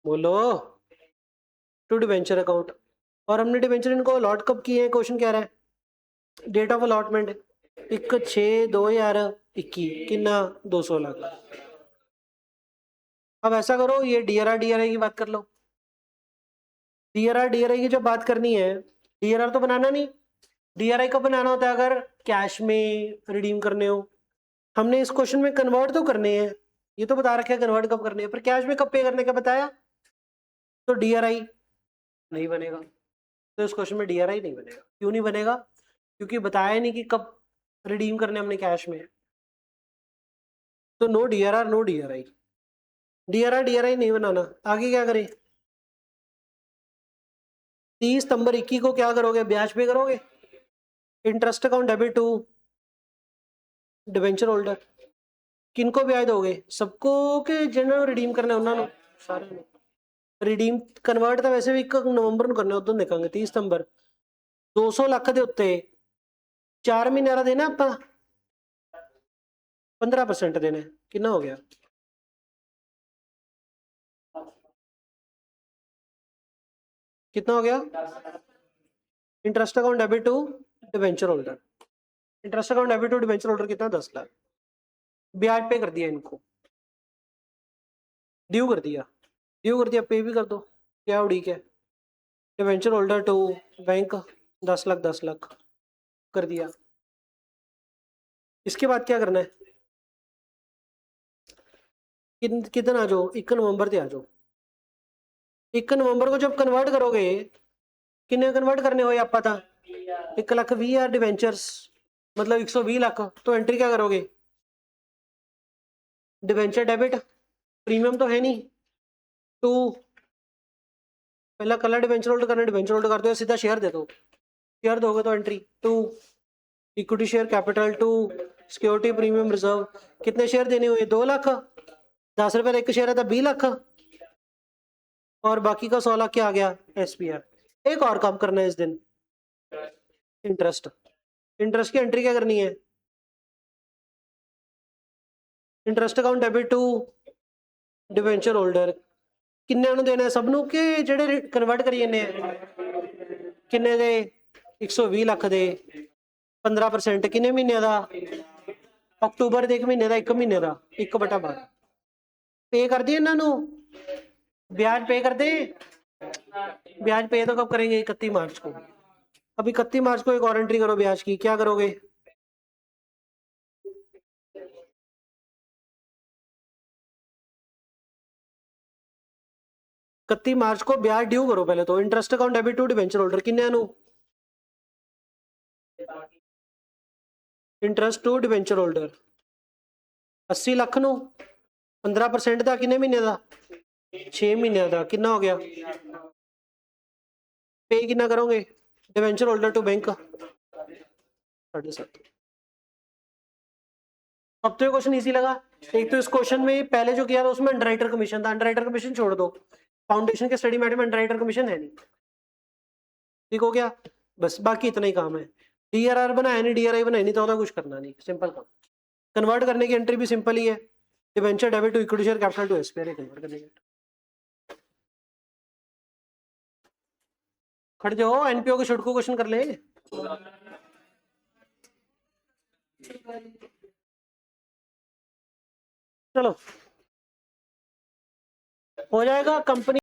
S1: बोलो टू डिवेंचर अकाउंट, और हमने डिबेंचर इनको अलॉट कब किए हैं, क्वेश्चन कह रहा है डेट ऑफ अलॉटमेंट 1/6/2021 कितना 200 लाख। अब ऐसा करो, ये DRR की बात कर लो। DRR की जब बात करनी है, DRR तो बनाना नहीं, DRI कब बनाना होता है, अगर कैश में रिडीम करने हो। हमने इस क्वेश्चन में कन्वर्ट तो करने हैं, ये तो बता रखा है कन्वर्ट कब करने हैं, पर कैश में कब पे करने का बताया, तो DRI नहीं बनेगा। तो इस क्वेश्चन में DRI नहीं बनेगा। क्यों नहीं बनेगा, क्योंकि बताया नहीं कि कब रिडीम करने हमने कैश में। तो no DRR no DRI, DRI नहीं बनाना। आगे क्या करें, 30 सितंबर 21 को क्या करोगे, ब्याज पे करोगे, interest account debit to debenture holder. किनको ब्याज दोगे, सबको के जिन्होंने रिडीम करना है उन्होंने सारे रिडीम कन्वर्ट तो वैसे भी 1 नवंबर ਨੂੰ करना, उਦੋਂ देखेंगे 30 सितंबर 200 ਲੱਖ ਦੇ ਉੱਤੇ 4 ਮਹੀਨਿਆਂ ਦਾ ਦੇਣਾ ਆਪਾਂ 15% ਦੇਣਾ, ਕਿੰਨਾ ਹੋ ਗਿਆ, कितना हो गया, interest account debit to debenture holder, interest account debit to debenture holder कितना 10 लाख, ब्याज पे कर दिया इनको, ड्यू कर दिया, पे भी कर दो, क्या उड़ीक है, debenture holder to bank 10 lakh 10 lakh कर दिया। इसके बाद क्या करना है, कितना आ जाओ 1 नवंबर से आ जाओ। 1 नवंबर को जब कन्वर्ट करोगे, किन्ने कन्वर्ट करने हो आप पता, 1,20,000 डिवेंचर्स मतलब 120 लाख, तो एंट्री क्या करोगे, डिवेंचर डेबिट, प्रीमियम तो है नहीं, टू पहला कलर डिवेंचर होल्ड करना, डिवेंचर होल्ड कर दो, सीधा शेयर दे दो, शेयर दोगे तो entry to equity share capital to security premium reserve, कितने शेयर देने हुए 2 लाख, 10 रुपए का एक शेयर है तो 20 लाख, और बाकी का 100 लाख क्या आ गया SPR। एक और काम करना है इस दिन, इंटरेस्ट, इंटरेस्ट की एंट्री क्या करनी है, interest account debit to debenture holder, किन्ने ਨੂੰ देना है सबनों के ਜਿਹੜੇ कन्वर्ट करी ਜਾਂਦੇ ਆ, किन्ने ਦੇ 120 ਲੱਖ ਦੇ 15% किन्ने ਮਹੀਨਿਆਂ ਦਾ, अक्टूबर ਦੇ 1 ਮਹੀਨੇ ਦਾ 1 ਮਹੀਨੇ ਦਾ 1/12 पे कर दिए ਇਹਨਾਂ ਨੂੰ, ब्याज पे कर दे, ब्याज पे तो कब करेंगे 31 मार्च को, अब 31 मार्च को एक और एंट्री करो ब्याज की, क्या करोगे, इकतीस मार्च को ब्याज ड्यू करो पहले तो, interest account debit to debenture holder किन्ने नु, interest to debenture holder 80 lakh ਨੂੰ 15% ਦਾ ਕਿੰਨੇ ਮਹੀਨੇ ਦਾ 6 ਮਹੀਨਿਆਂ ਦਾ, ਕਿੰਨਾ ਹੋ ਗਿਆ, पे कितना करोगे, डिवेंचर होल्डर टू बैंक 7.5। अब तो ये क्वेश्चन इजी लगा। एक तो इस क्वेश्चन में पहले जो किया था उसमें अंडरराइटर कमीशन था, अंडरराइटर कमीशन छोड़ दो, फाउंडेशन के स्टडी मैटर में अंडरराइटर कमीशन है नहीं, ठीक हो गया, बस बाकी इतना ही काम है। DRR बनाया नहीं, DRI बनाया नहीं, तो कुछ करना नहीं, सिंपल काम। कन्वर्ट करने की एंट्री भी सिंपल ही है, debenture debit to equity share capital to SPR convert करने की। खड़ जाओ, NPO के छुटकू क्वेश्चन कर ले, चलो हो जाएगा। कंपनी